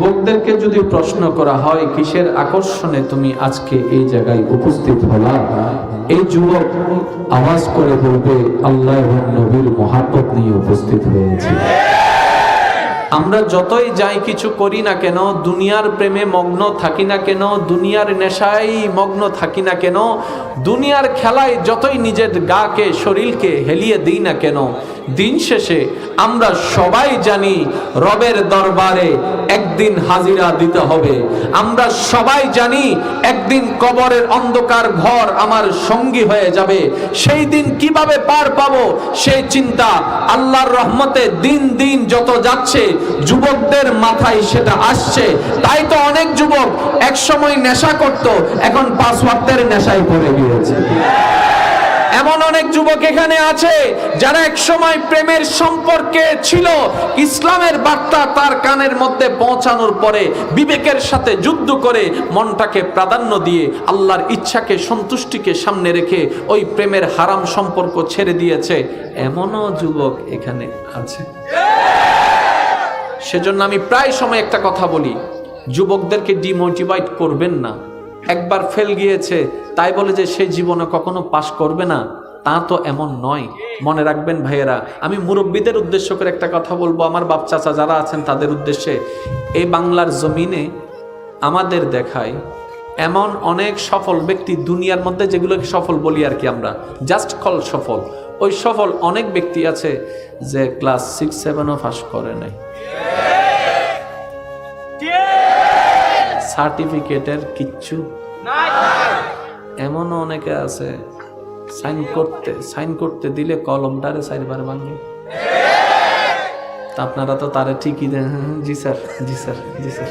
যুবকদেরকে যদি প্রশ্ন করা হয় কিসের আকর্ষণে তুমি আজকে এই জায়গায় উপস্থিত হলা, এই যুবক আওয়াজ করে বলবে আল্লাহ এবং নবীর মহব্বত নিয়ে উপস্থিত হয়েছে। আমরা যতই যাই কিছু করি না কেন, দুনিয়ার প্রেমে মগ্ন থাকি না কেন, দুনিয়ার নেশায় মগ্ন থাকি না কেন, দুনিয়ার খেলায় যতই নিজের গাকে শরীরকে হেলিয়ে দিই না কেন, দিন শেষে আমরা সবাই জানি রবের দরবারে একদিন হাজিরা দিতে হবে। আমরা সবাই জানি একদিন কবরের অন্ধকার ঘর আমার সঙ্গী হয়ে যাবে। সেই দিন কিভাবে পার পাবো সেই চিন্তা আল্লাহর রহমতে দিন দিন যত যাচ্ছে যুবকদের মাথায় সেটা আসছে। তাই তো অনেক যুবক এক সময় নেশা করত, এখন 5 ওয়াক্তের নেশায় পড়ে গিয়েছে। এমন অনেক যুবক এখানে আছে যারা এক সময় প্রেমের সম্পর্কে ছিল, ইসলামের বার্তা তার কানের মধ্যে পৌঁছানোর পরে বিবেকের সাথে যুদ্ধ করে মনটাকে প্রাধান্য দিয়ে আল্লাহর ইচ্ছাকে সন্তুষ্টিকে সামনে রেখে ওই প্রেমের হারাম সম্পর্ক ছেড়ে দিয়েছে। এমনও যুবক এখানে আছে। সেজন্য আমি প্রায় সময় একটা কথা বলি, যুবকদেরকে ডিমোটিভেট করবেন না। একবার ফেল গিয়েছে তাই বলে যে সে জীবনে কখনো পাস করবে না, তা তো এমন নয়। মনে রাখবেন ভাইয়েরা, আমি মুরব্বীদের উদ্দেশ্য করে একটা কথা বলবো, আমার বাপ চাচা যারা আছেন তাদের উদ্দেশ্যে। এই বাংলার জমিনে আমাদের দেখায় এমন অনেক সফল ব্যক্তি দুনিয়ার মধ্যে, যেগুলোকে সফল বলি আর কি আমরা, জাস্ট কল সফল। ওই সফল অনেক ব্যক্তি আছে যে ক্লাস 6-7ও পাস করে নাই, সার্টিফিকেটের কিচ্ছু নাই। এমনও অনেকে আছে সাইন করতে দিলে কলমটারে 4 বার ভাঙে। আপনারা তো তারে ঠিকই দেন, জি স্যার জি স্যার জি স্যার,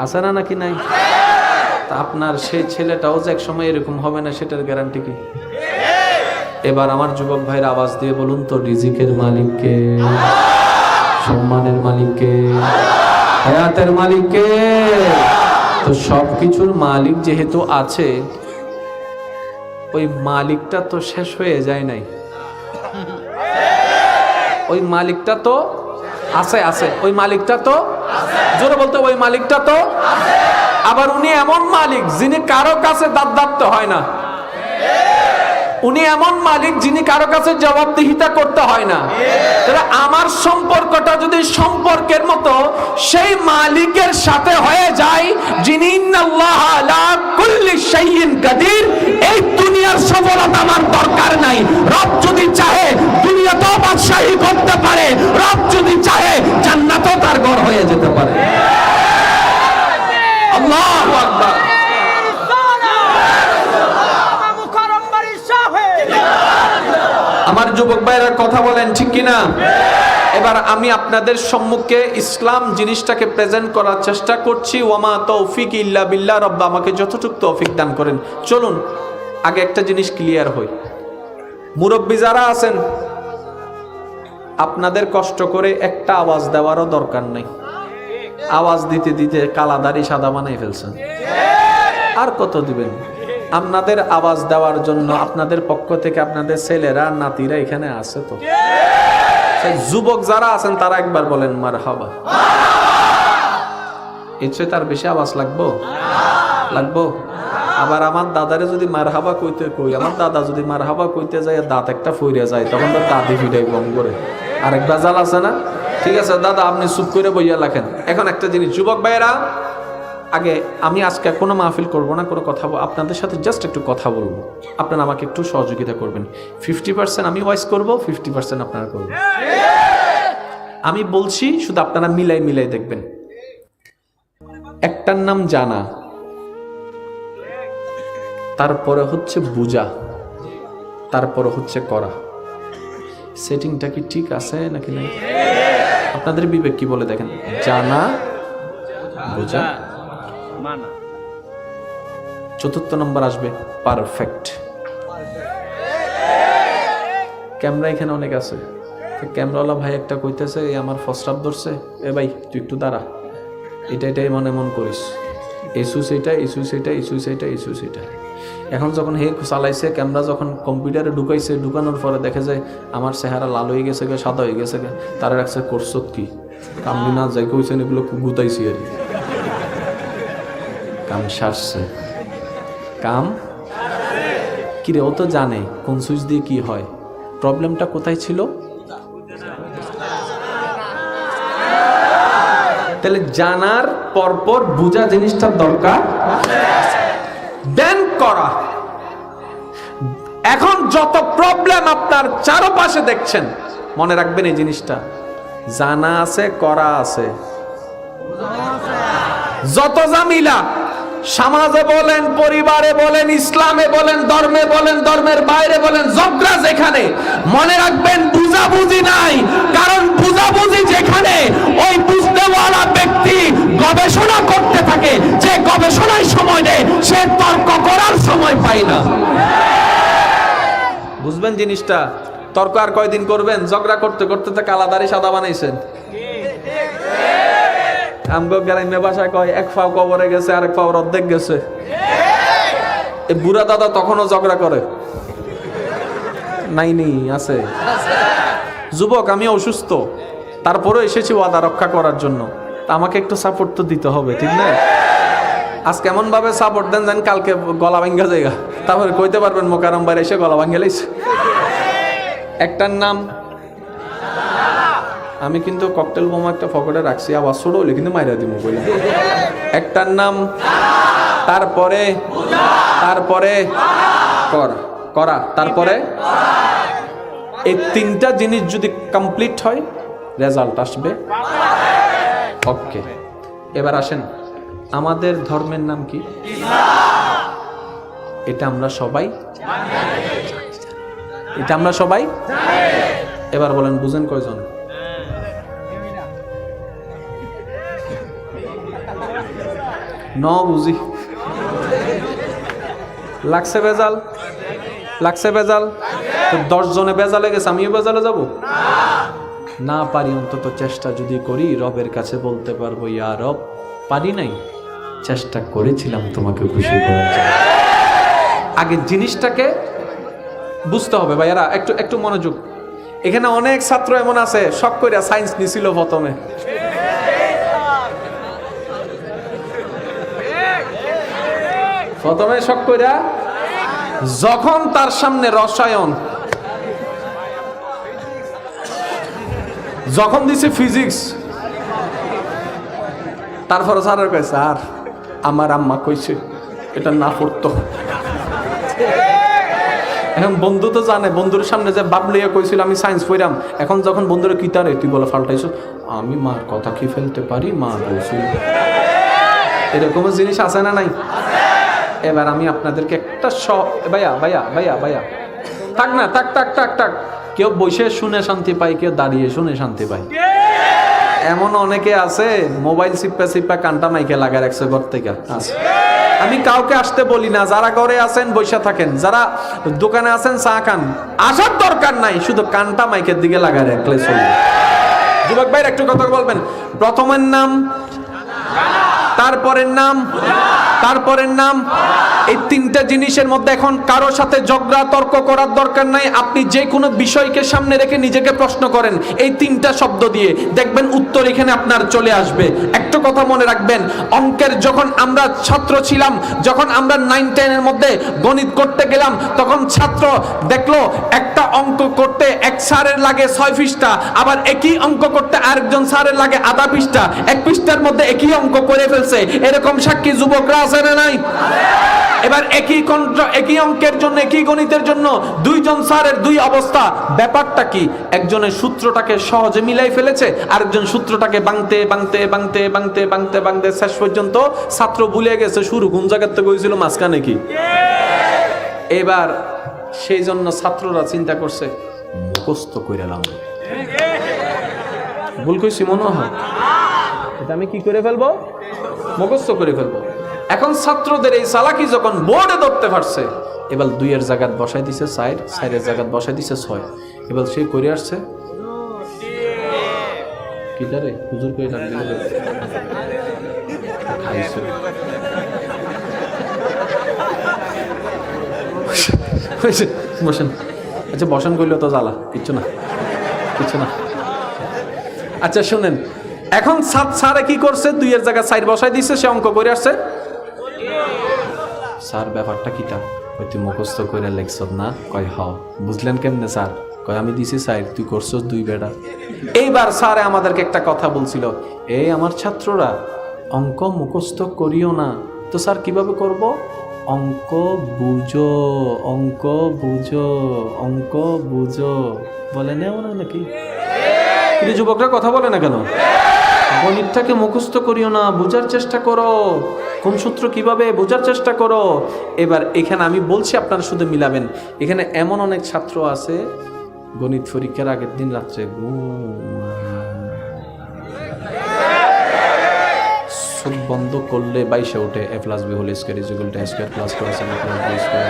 আছে না নাকি নাই? তা আপনার সেই ছেলেটাও যে এক সময় এরকম হবে না সেটার গ্যারান্টি কি? এবার আমার যুবক ভাইয়ের আওয়াজ দিয়ে বলুন তো, রিজিকের মালিককে, সম্মানের মালিককে, হায়াতের মালিককে। তো সবকিছুর মালিক যেহেতু আছে, ওই মালিকটা তো শেষ হয়ে যায় নাই, ওই মালিকটা তো আছে আছে, ওই মালিকটা তো জোরে বলতে, ওই মালিকটা তো আবার উনি এমন মালিক যিনি কারো কাছে দাঁত হয় না, উনি এমন মালিক যিনি কারো কাছে জবাবদিহিতা করতে হয় না। তাহলে আমার সম্পর্কটা যদি সম্পর্কের মতো সেই মালিকের সাথে হয়ে যায় যিনি ইন্নাল্লাহ আলা কুল্লি শাইইন কাদির, এই দুনিয়ার সফলতা আমার দরকার নাই। রব যদি চাহে দুনিয়াতেও বাদশাহী করতে পারে, রব যদি চাহে জান্নাতও তার ঘর হয়ে যেতে পারে। আল্লাহু আকবার। আমার যুবক ভাইরা কথা বলেন ঠিক কিনা? এবার আমি আপনাদের সম্মুখে ইসলাম জিনিসটাকে প্রেজেন্ট করার চেষ্টা করছি। ওয়ামা তৌফিক ইল্লা বিল্লাহ, রব্বা আমাকে যতটুকু তৌফিক দান করেন। চলুন আগে একটা জিনিস ক্লিয়ার হই। মুরব্বী যারা আছেন, আপনাদের কষ্ট করে একটা আওয়াজ দেওয়ারও দরকার নেই। আওয়াজ দিতে দিতে কালাদারি সাদা বানাই ফেলছেন, আর কত দিবেন? আপনাদের আওয়াজ দেওয়ার জন্য আপনাদের পক্ষ থেকে আপনাদের ছেলেরা নাতিরা এখানে আছে। তো যুবক যারা আছেন তারা একবার বলেন মারহাবা। এর চেয়ে তার বেশি আওয়াজ লাগবো? আবার আমার দাদারে যদি মারহাবা কইতে কই, আমার দাদা যদি মারহাবা কইতে যায় দাঁত একটা ফইরা যায়, তখন তো দাদি ফিটাই বম করে আরেক বাজাল আছে না? ঠিক আছে দাদা, আপনি চুপ করে বইয়া রাখেন। এখন একটা জিনিস, যুবক ভাইয়েরা, আগে আমি আজকে কোনো মাহফিল করব না, কোনো কথা আপনাদের সাথে জাস্ট একটু কথা বলবো। আপনারা আমাকে একটু সহযোগিতা করবেন। 50% আমি ভয়েস করব, 50% আপনারা করবেন। আমি বলছি, শুধু আপনারা মিলাই দেখবেন। একটার নাম জানা, তারপরে হচ্ছে বুঝা, তারপরে হচ্ছে করা। সেটিংটা কি ঠিক আছে নাকি নাই? আপনাদের বিবেক কি বলে দেখেন। জানা, বুঝা, মানা। 4র্থ নম্বর আসবে পারফেক্ট। ক্যামেরা এখানে অনেক আছে, ক্যামেরাওয়ালা ভাই একটা কইতেছে আমার ফসরাপ ধরছে, এ ভাই তুই একটু দাঁড়া, এটাই মনে মন করিস, ইস্যু সেটা, ইস্যু সেটা, ইস্যু সেটা, ইস্যু সেটা। এখন যখন হে চালাইছে ক্যামেরা, যখন কম্পিউটারে ঢুকাইছে, ঢুকানোর পরে দেখে যায় আমার চেহারা লাল হয়ে গেছে, সাদা হয়ে গেছে, তারা রাখছে করছত কি কামড়ি না যাই কইছেন এগুলো গুতাইছি আর কাম সারছে। কাম কিরে, ও তো জানে কোন সুইচ দিয়ে কি হয়। প্রবলেমটা কোথায় ছিল? তাহলে জানার পরপর বুঝা জিনিসটার দরকার, দেন করা। এখন যত প্রবলেম আপনার চারপাশে দেখছেন, মনে রাখবেন এই জিনিসটা, জানা আছে, করা আছে। যত জামিলা সমাজে বলেন, পরিবারে বলেন, ইসলামে বলেন, ধর্মে বলেন, ধর্মের বাইরে বলেন, ঝগড়া যেখানে, মনে রাখবেন বুঝাবুঝি নাই। কারণ বুঝাবুঝি যেখানে, ওই বুঝতেওয়ালা ব্যক্তি গবেষণা করতে থাকে। যে গবেষণায় সময় নেই, সে তর্ক করার সময় পায় না। বুঝবেন জিনিসটা? তর্ক আর কয়দিন করবেন? ঝগড়া করতে করতে তো কালাদারি সাদা বানাইছেন। আমগো গ্রাম্য ভাষায় কয় এক পাও কবরে গেছে, আরেক পাও অর্ধেক গেছে। এই বুড়া দাদা তখনও ঝগড়া করে নাই? নেই, আছে। যুবক, আমি অসুস্থ, তারপরে এসেছি ওয়াদা রক্ষা করার জন্য, তা আমাকে একটু সাপোর্ট তো দিতে হবে, ঠিক না? আজ কেমন ভাবে সাপোর্ট দেন জান, কালকে গলা ভাঙ্গা জায়গা, তারপরে কইতে পারবেন মোকারম বাইরে এসে গলা ভাঙ্গা লাইছে। একটার নাম, আমি কিন্তু ককটেল বোমা একটা পকেটে রাখছি, আবার ছোট হলে কিন্তু মাইরা দিব বলে। একটার নাম, তারপরে তারপরে করা, তারপরে এই তিনটা জিনিস যদি কমপ্লিট হয়, রেজাল্ট আসবে। ওকে, এবার আসেন, আমাদের ধর্মের নাম কি? এটা আমরা সবাই, এটা আমরা সবাই। এবার বলেন, বুঝেন কয়জন? বুঝি লাগছে বেজাল, লাগছে বেজাল। তো 10 জনে বেজালে গেছে, আমিও বেজালে যাব না? পারি, অন্তত চেষ্টা যদি করি, রবের কাছে বলতে পারবো, ইয়া রব, পারি নাই, চেষ্টা করেছিলাম তোমাকে খুশি করার জন্য। আগে জিনিসটাকে বুঝতে হবে ভাইয়ারা, একটু একটু মনোযোগ। এখানে অনেক ছাত্র এমন আছে শখ কইরা সায়েন্স নিছিল প্রথমে শখ কইরা, যখন তার সামনে রসায়ন, যখন দিছে ফিজিক্স, তারপরে স্যারের কয়, স্যার আমার আম্মা কইছে এটা না পড়তো। এখন বন্ধু তো জানে, বন্ধুর সামনে যে বাপ লইয়া কইছিল আমি সায়েন্স পড়াম, এখন যখন বন্ধুরা কি তারে তুই বলে ফাল্টাইছো, আমি মার কথা কি ফেলতে পারি, মা বলছিল। এরকম জিনিস আছে না নাই? এবার আমি আপনাদেরকে একটা ভাইয়া ভাইয়া ভাইয়া ভাইয়া থাক না, থাক থাক থাক থাক। কেউ বসে শুনে শান্তি পায়, কেউ দাঁড়িয়ে শুনে শান্তি পায়। এমন অনেকে আছে মোবাইল চিপ্পা চিপ্পা কানটা মাইকে লাগা রাখছে ঘর থেকে আছে। আমি কাউকে আসতে বলি না, যারা ঘরে আছেন বসে থাকেন, যারা দোকানে আছেন চা খান, আসার দরকার নাই, শুধু কানটা মাইকের দিকে লাগা রাখলে চলবে। যুবক ভাইরা একটু কথা বলবেন। প্রথমের নাম, তারপরের নাম, তারপরের নাম, এই তিনটা জিনিসের মধ্যে এখন কারোর সাথে ঝগড়া তর্ক করার দরকার নাই। আপনি যে কোনো বিষয়কে সামনে রেখে নিজেকে প্রশ্ন করেন এই তিনটা শব্দ দিয়ে, দেখবেন উত্তর এখানে আপনার চলে আসবে। একটা কথা মনে রাখবেন, অঙ্কের যখন আমরা ছাত্র ছিলাম, যখন আমরা 9-10 এর মধ্যে গণিত করতে গেলাম, তখন ছাত্র দেখলো একটা অঙ্ক করতে এক স্যারের লাগে 6 পৃষ্ঠা, আবার একই অঙ্ক করতে আরেকজন স্যারের লাগে আধা পৃষ্ঠা, 1 পৃষ্ঠার মধ্যে একই অঙ্ক করে ফেলছে। এরকম সাক্ষী যুবকরা আছে না নাই? এবার একই অঙ্কের জন্য, একই গণিতের জন্য দুইজন স্যারের দুই অবস্থা। ব্যাপারটা কি? একজনের সূত্রটাকে সহজে মিলাই ফেলেছে, আরেকজন সূত্রটাকে ভাঙতে ভাঙতে ভাঙতে ভাঙতে ভাঙতে ভাঙতে শেষ পর্যন্ত ছাত্র ভুলে গেছে শুরু কোন জায়গার থেকে হয়েছিল, মাঝখানে কি। এবার সেই জন্য ছাত্ররা চিন্তা করছে মুখস্থ করে এলাম। ভুল কইছি মনে হয়, এটা আমি কি করে ফেলবো? মুখস্থ করে ফেলবো। এখন ছাত্রদের এই চালাকি যখন বোর্ডে ধরতে পারছে, এবার 2 এর জায়গায় বসাই দিছে 4, 4 এর জায়গায় বসাই দিছে 6। এবার সে করে আসছে কি জানে হুজুর কই ডাক দিল খাইছে। বসেন। আচ্ছা বসেন কইলো তো জ্বালা, কিচ্ছু না কিচ্ছু না। আচ্ছা শুনেন, এখন স্যারে কি করছে, 2 এর জায়গায় 4 বসাই দিছে, সে অঙ্ক করে আসছে। স্যার ব্যাপারটা কিটা? কই তুই মুখস্থ করে লেখছ না? কয় হ। বুঝলেন কেমনে স্যার? কয় আমি দিছি 4, তুই করছস 2 বেটা। এইবার স্যারে আমাদেরকে একটা কথা বলছিল, এই আমার ছাত্ররা অঙ্ক মুখস্থ করিও না। তো স্যার কিভাবে করব? অঙ্ক বুঝো, অঙ্ক বুঝো, অঙ্ক বুঝো। বলে নেও না নাকি? কিন্তু যুবকরা কথা বলে না কেন? গণিতটাকে মুখস্থ করিও না, বোঝার চেষ্টা করো, কোন সূত্র কিভাবে বোঝার চেষ্টা করো। এবার এখানে আমি বলছি, আপনারা শুধু মিলাবেন। এখানে এমন অনেক ছাত্র আছে গণিত পরীক্ষার আগের দিন রাত্রে চোখ বন্ধ করলে 22 ওঠে, a + b whole square is equal to a square plus 2ac plus b square.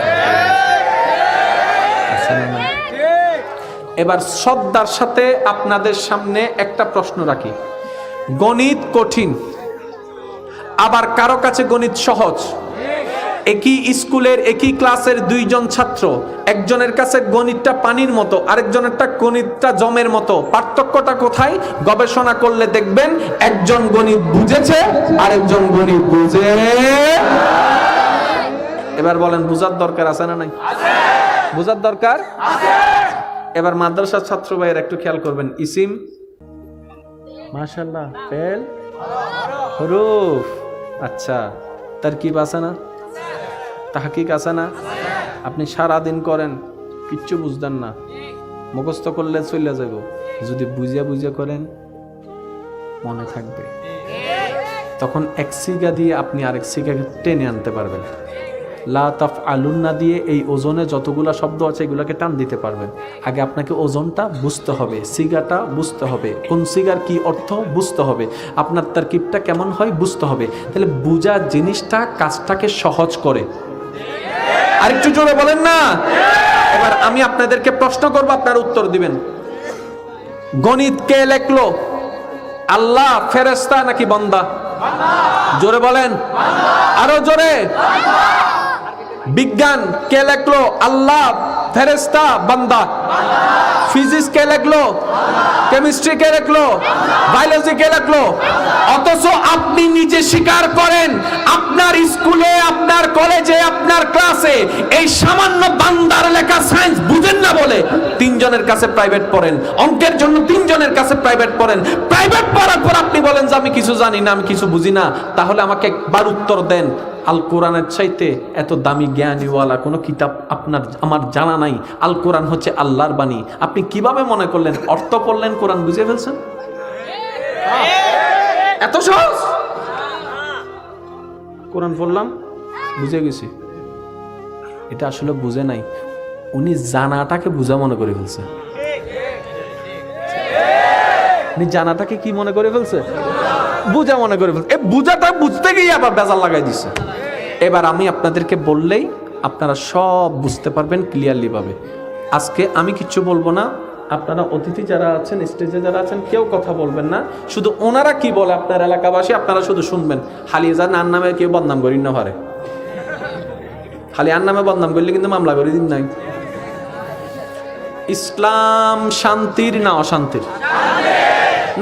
এবার শ্রদ্ধার সাথে আপনাদের সামনে একটা প্রশ্ন রাখি। গণিত কঠিন, আবার কারো কাছে গণিত সহজ। একই স্কুলের একই ক্লাসের 2 জন ছাত্র, একজনের কাছে গণিতটা পানির মতো, আরেকজনেরটা গণিতটা জমের মতো। পার্থক্যটা কোথায়? গবেষণা করলে দেখবেন একজন গণিত বুঝেছে, আরেকজন গণিত বুঝে। এবার বলেন বুঝার দরকার আছে না নাই? বুঝার দরকার আছে। এবার মাদ্রাসার ছাত্র ভাইয়ের একটু খেয়াল করবেন। ইসিম মাশাআল্লাহ, ফেল হুরুফ, আচ্ছা তারকিব আছে না? তাহকিক আছে না? আপনি সারা দিন করেন, কিচ্ছু বুঝতেন না, মুখস্থ করলে চলে যাব। যদি বুঝিয়া বুঝিয়া করেন মনে থাকবে। তখন এক সিগা দিয়ে আপনি আরেক সিগাকে টেনে আনতে পারবেন। লা তাফআলুন্না দিয়ে এই ওজনে যতগুলা শব্দ আছে এগুলাকে টান দিতে পারবেন। আগে আপনাকে ওজনটা বুঝতে হবে, সিগাটা বুঝতে হবে, কোন সিগার কি অর্থ বুঝতে হবে, আপনার তারকিবটা কেমন হয় বুঝতে হবে। তাহলে বুঝা জিনিসটা কাজটাকে সহজ করে। আরেকটু জোরে বলেন না। এবার আমি আপনাদেরকে প্রশ্ন করব, আপনারা উত্তর দিবেন। গণিত কে লেখলো? আল্লাহ, ফেরেশতা নাকি বান্দা? জোরে বলেন, আরো জোরে। বিজ্ঞান কে লেখলো? আল্লাহ, ফেরেশতা, বান্দা? ফিজিক্স কে লেখলো? কেমিস্ট্রি কে লেখলো? বায়োলজি কে লেখলো? অথচ আপনি নিজে স্বীকার করেন আপনার স্কুলে, আপনার কলেজে, আপনার ক্লাসে এই সামান্য বান্দার লেখা সায়েন্স বুঝেন না বলে 3 জনের কাছে প্রাইভেট পড়েন। অঙ্কের জন্য 3 জনের কাছে প্রাইভেট পড়েন। প্রাইভেট পড়ার পর আপনি বলেন যে আমি কিছু জানি না, আমি কিছু বুঝি না। তাহলে আমাকে একবার উত্তর দেন, আল কোরআনের চাইতে এত দামি জ্ঞানীওয়ালা কোনো কিতাব আমার জানা নাই। আল কোরআন হচ্ছে আল্লাহর বাণী। আপনি কিভাবে মনে করলেন অর্থ পড়লেন কোরআন বুঝে ফেলছেন? এত সহজ? কোরআন পড়লাম বুঝে গেছি, এটা আসলে বুঝে নাই, উনি জানাটাকে বুঝা মনে করে ফেলছে। উনি জানাটাকে কি মনে করে ফেলছে? বুঝা মনে করে ফেলছে। এই বুঝাটা বুঝতে গিয়ে আবার বেজাল লাগাই দিচ্ছে। এবার আমি আপনাদেরকে বললেই আপনারা সব বুঝতে পারবেন ক্লিয়ারলি ভাবে। আজকে আমি কিচ্ছু বলবো না, আপনারা অতিথি যারা আছেন, স্টেজে যারা আছেন, কেউ কথা বলবেন না। শুধু ওনারা কি বলে আপনার এলাকাবাসী আপনারা শুধু শুনবেন। খালি যার নার নামে কেউ বদনাম করি না পারে, খালি আর নামে বদনাম করলে কিন্তু মামলা করে দিন নাই। ইসলাম শান্তির না অশান্তির?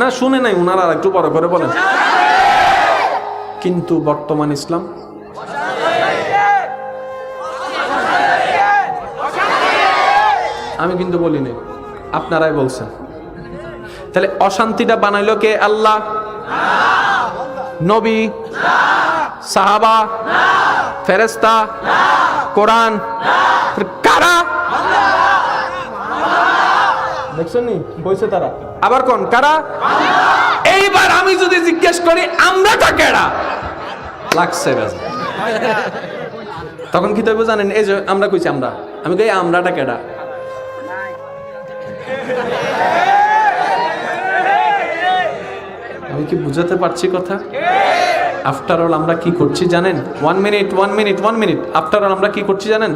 না শুনে নাই, ওনারা একটু বড় করে বলেন। কিন্তু বর্তমান ইসলাম আমি কিন্তু বলি নাই, আপনারাই বলছেন। তাহলে অশান্তিটা বানাইলো কে? আল্লাহ, নবী, সাহাবা, ফেরেশতা, কোরআন? কারা? দেখছেন নি কইছে তারা। আবার কোন কারা? এইবার আমি যদি জিজ্ঞেস করি আমরাটা কেডা, লাগছে বেজা। তখন কি তৈব জানেন? এই যে আমরা কইছি আমরা, আমি কই আমরাটা কেডা? আমি কি বুঝাতে পারছি কথা? আফটার অল আমরা কি করছি জানেন? 1 মিনিট। আফটার অল আমরা কি করছি জানেন?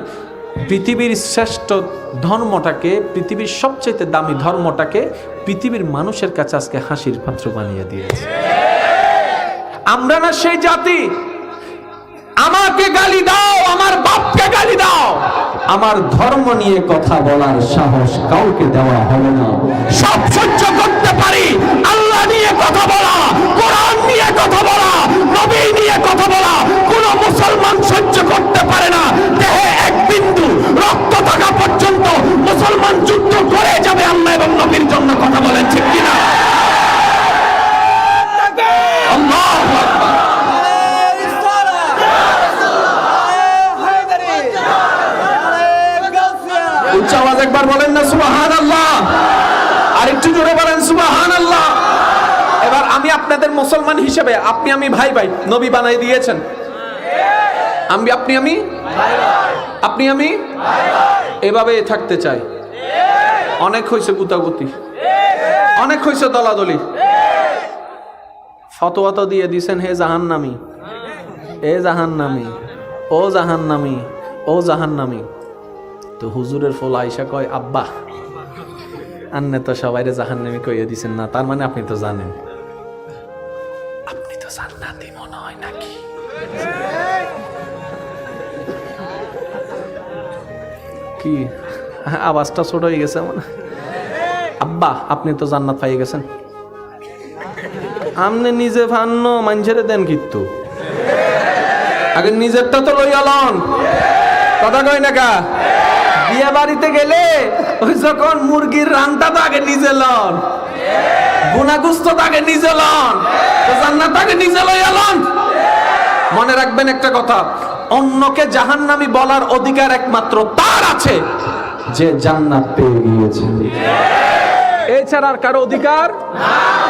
পৃথিবীর শ্রেষ্ঠ ধর্মটাকে, পৃথিবীর সবচেয়ে দামি ধর্মটাকে পৃথিবীর মানুষের কাছে আজকে হাসির পাত্র বানিয়ে দিয়েছে। আমরা না সেই জাতি আমাকে গালি দাও, আমার বাপকে গালি দাও, আমার ধর্ম নিয়ে কথা বলার সাহস কাউকে দেওয়া হবে না। সব সহ্য করতে পারি, আল্লাহ নিয়ে কথা বলা, কোরআন নিয়ে কথা বলা, নবী নিয়ে কথা বলা কোন মুসলমান সহ্য করতে পারে না। দেহে এক বিন্দু রক্ত থাকা পর্যন্ত মুসলমান যুদ্ধ করে যাবে আল্লাহ এবং নবীর জন্য। কথা বলেন ঠিক কিনা? আল্লাহু আকবার। উচ্চ আওয়াজ একবার বলেন না সুবহানাল্লাহ, আর একটু জোরে বলেন সুবহানাল্লাহ। এবার আমি আপনাদের মুসলমান হিসেবে আপনি আমি ভাই ভাই, নবী বানাই দিয়েছেন। আপনি আমি এভাবে থাকতে চাই। অনেক হয়েছে গুতাগুতি, অনেক হয়েছে দলাদলি, ফতোয়া তো দিয়ে দিছেন হে জাহান্নামী, এ জাহান্নামী, ও জাহান্নামী, ও জাহান্নামী। তো হুজুরের ফল আইসা কয় আব্বা আন্নে তো সবাইরে জাহান্নামী কইয়া দিছেন না, তার মানে আপনি তো জানেন, আপনি তো জান্নাতি মনে হয় নাকি? কি আওয়াজটা ছোট হয়ে গেছে মানে? আব্বা আপনি তো জান্নাত পাইয়ে গেছেন, আপনি নিজে ফান্ন মানুষেরে দেন কিন্তু আগে নিজেরটা তো লইয়া লন। কথা কই না কা? বিয়ে বাড়িতে গেলে ওই যখন মুরগির রানটা তো আগে নিজে লন, গুনাগুস্ত আগে নিজে লন, তো জান্নাত আগে নিজে লইয়া লন। মনে রাখবেন একটা কথা, অন্যকে জাহান্নামী বলার অধিকার একমাত্র তার আছে যে জান্নাত পেয়ে গিয়েছে, এছাড়া আর কারো অধিকার।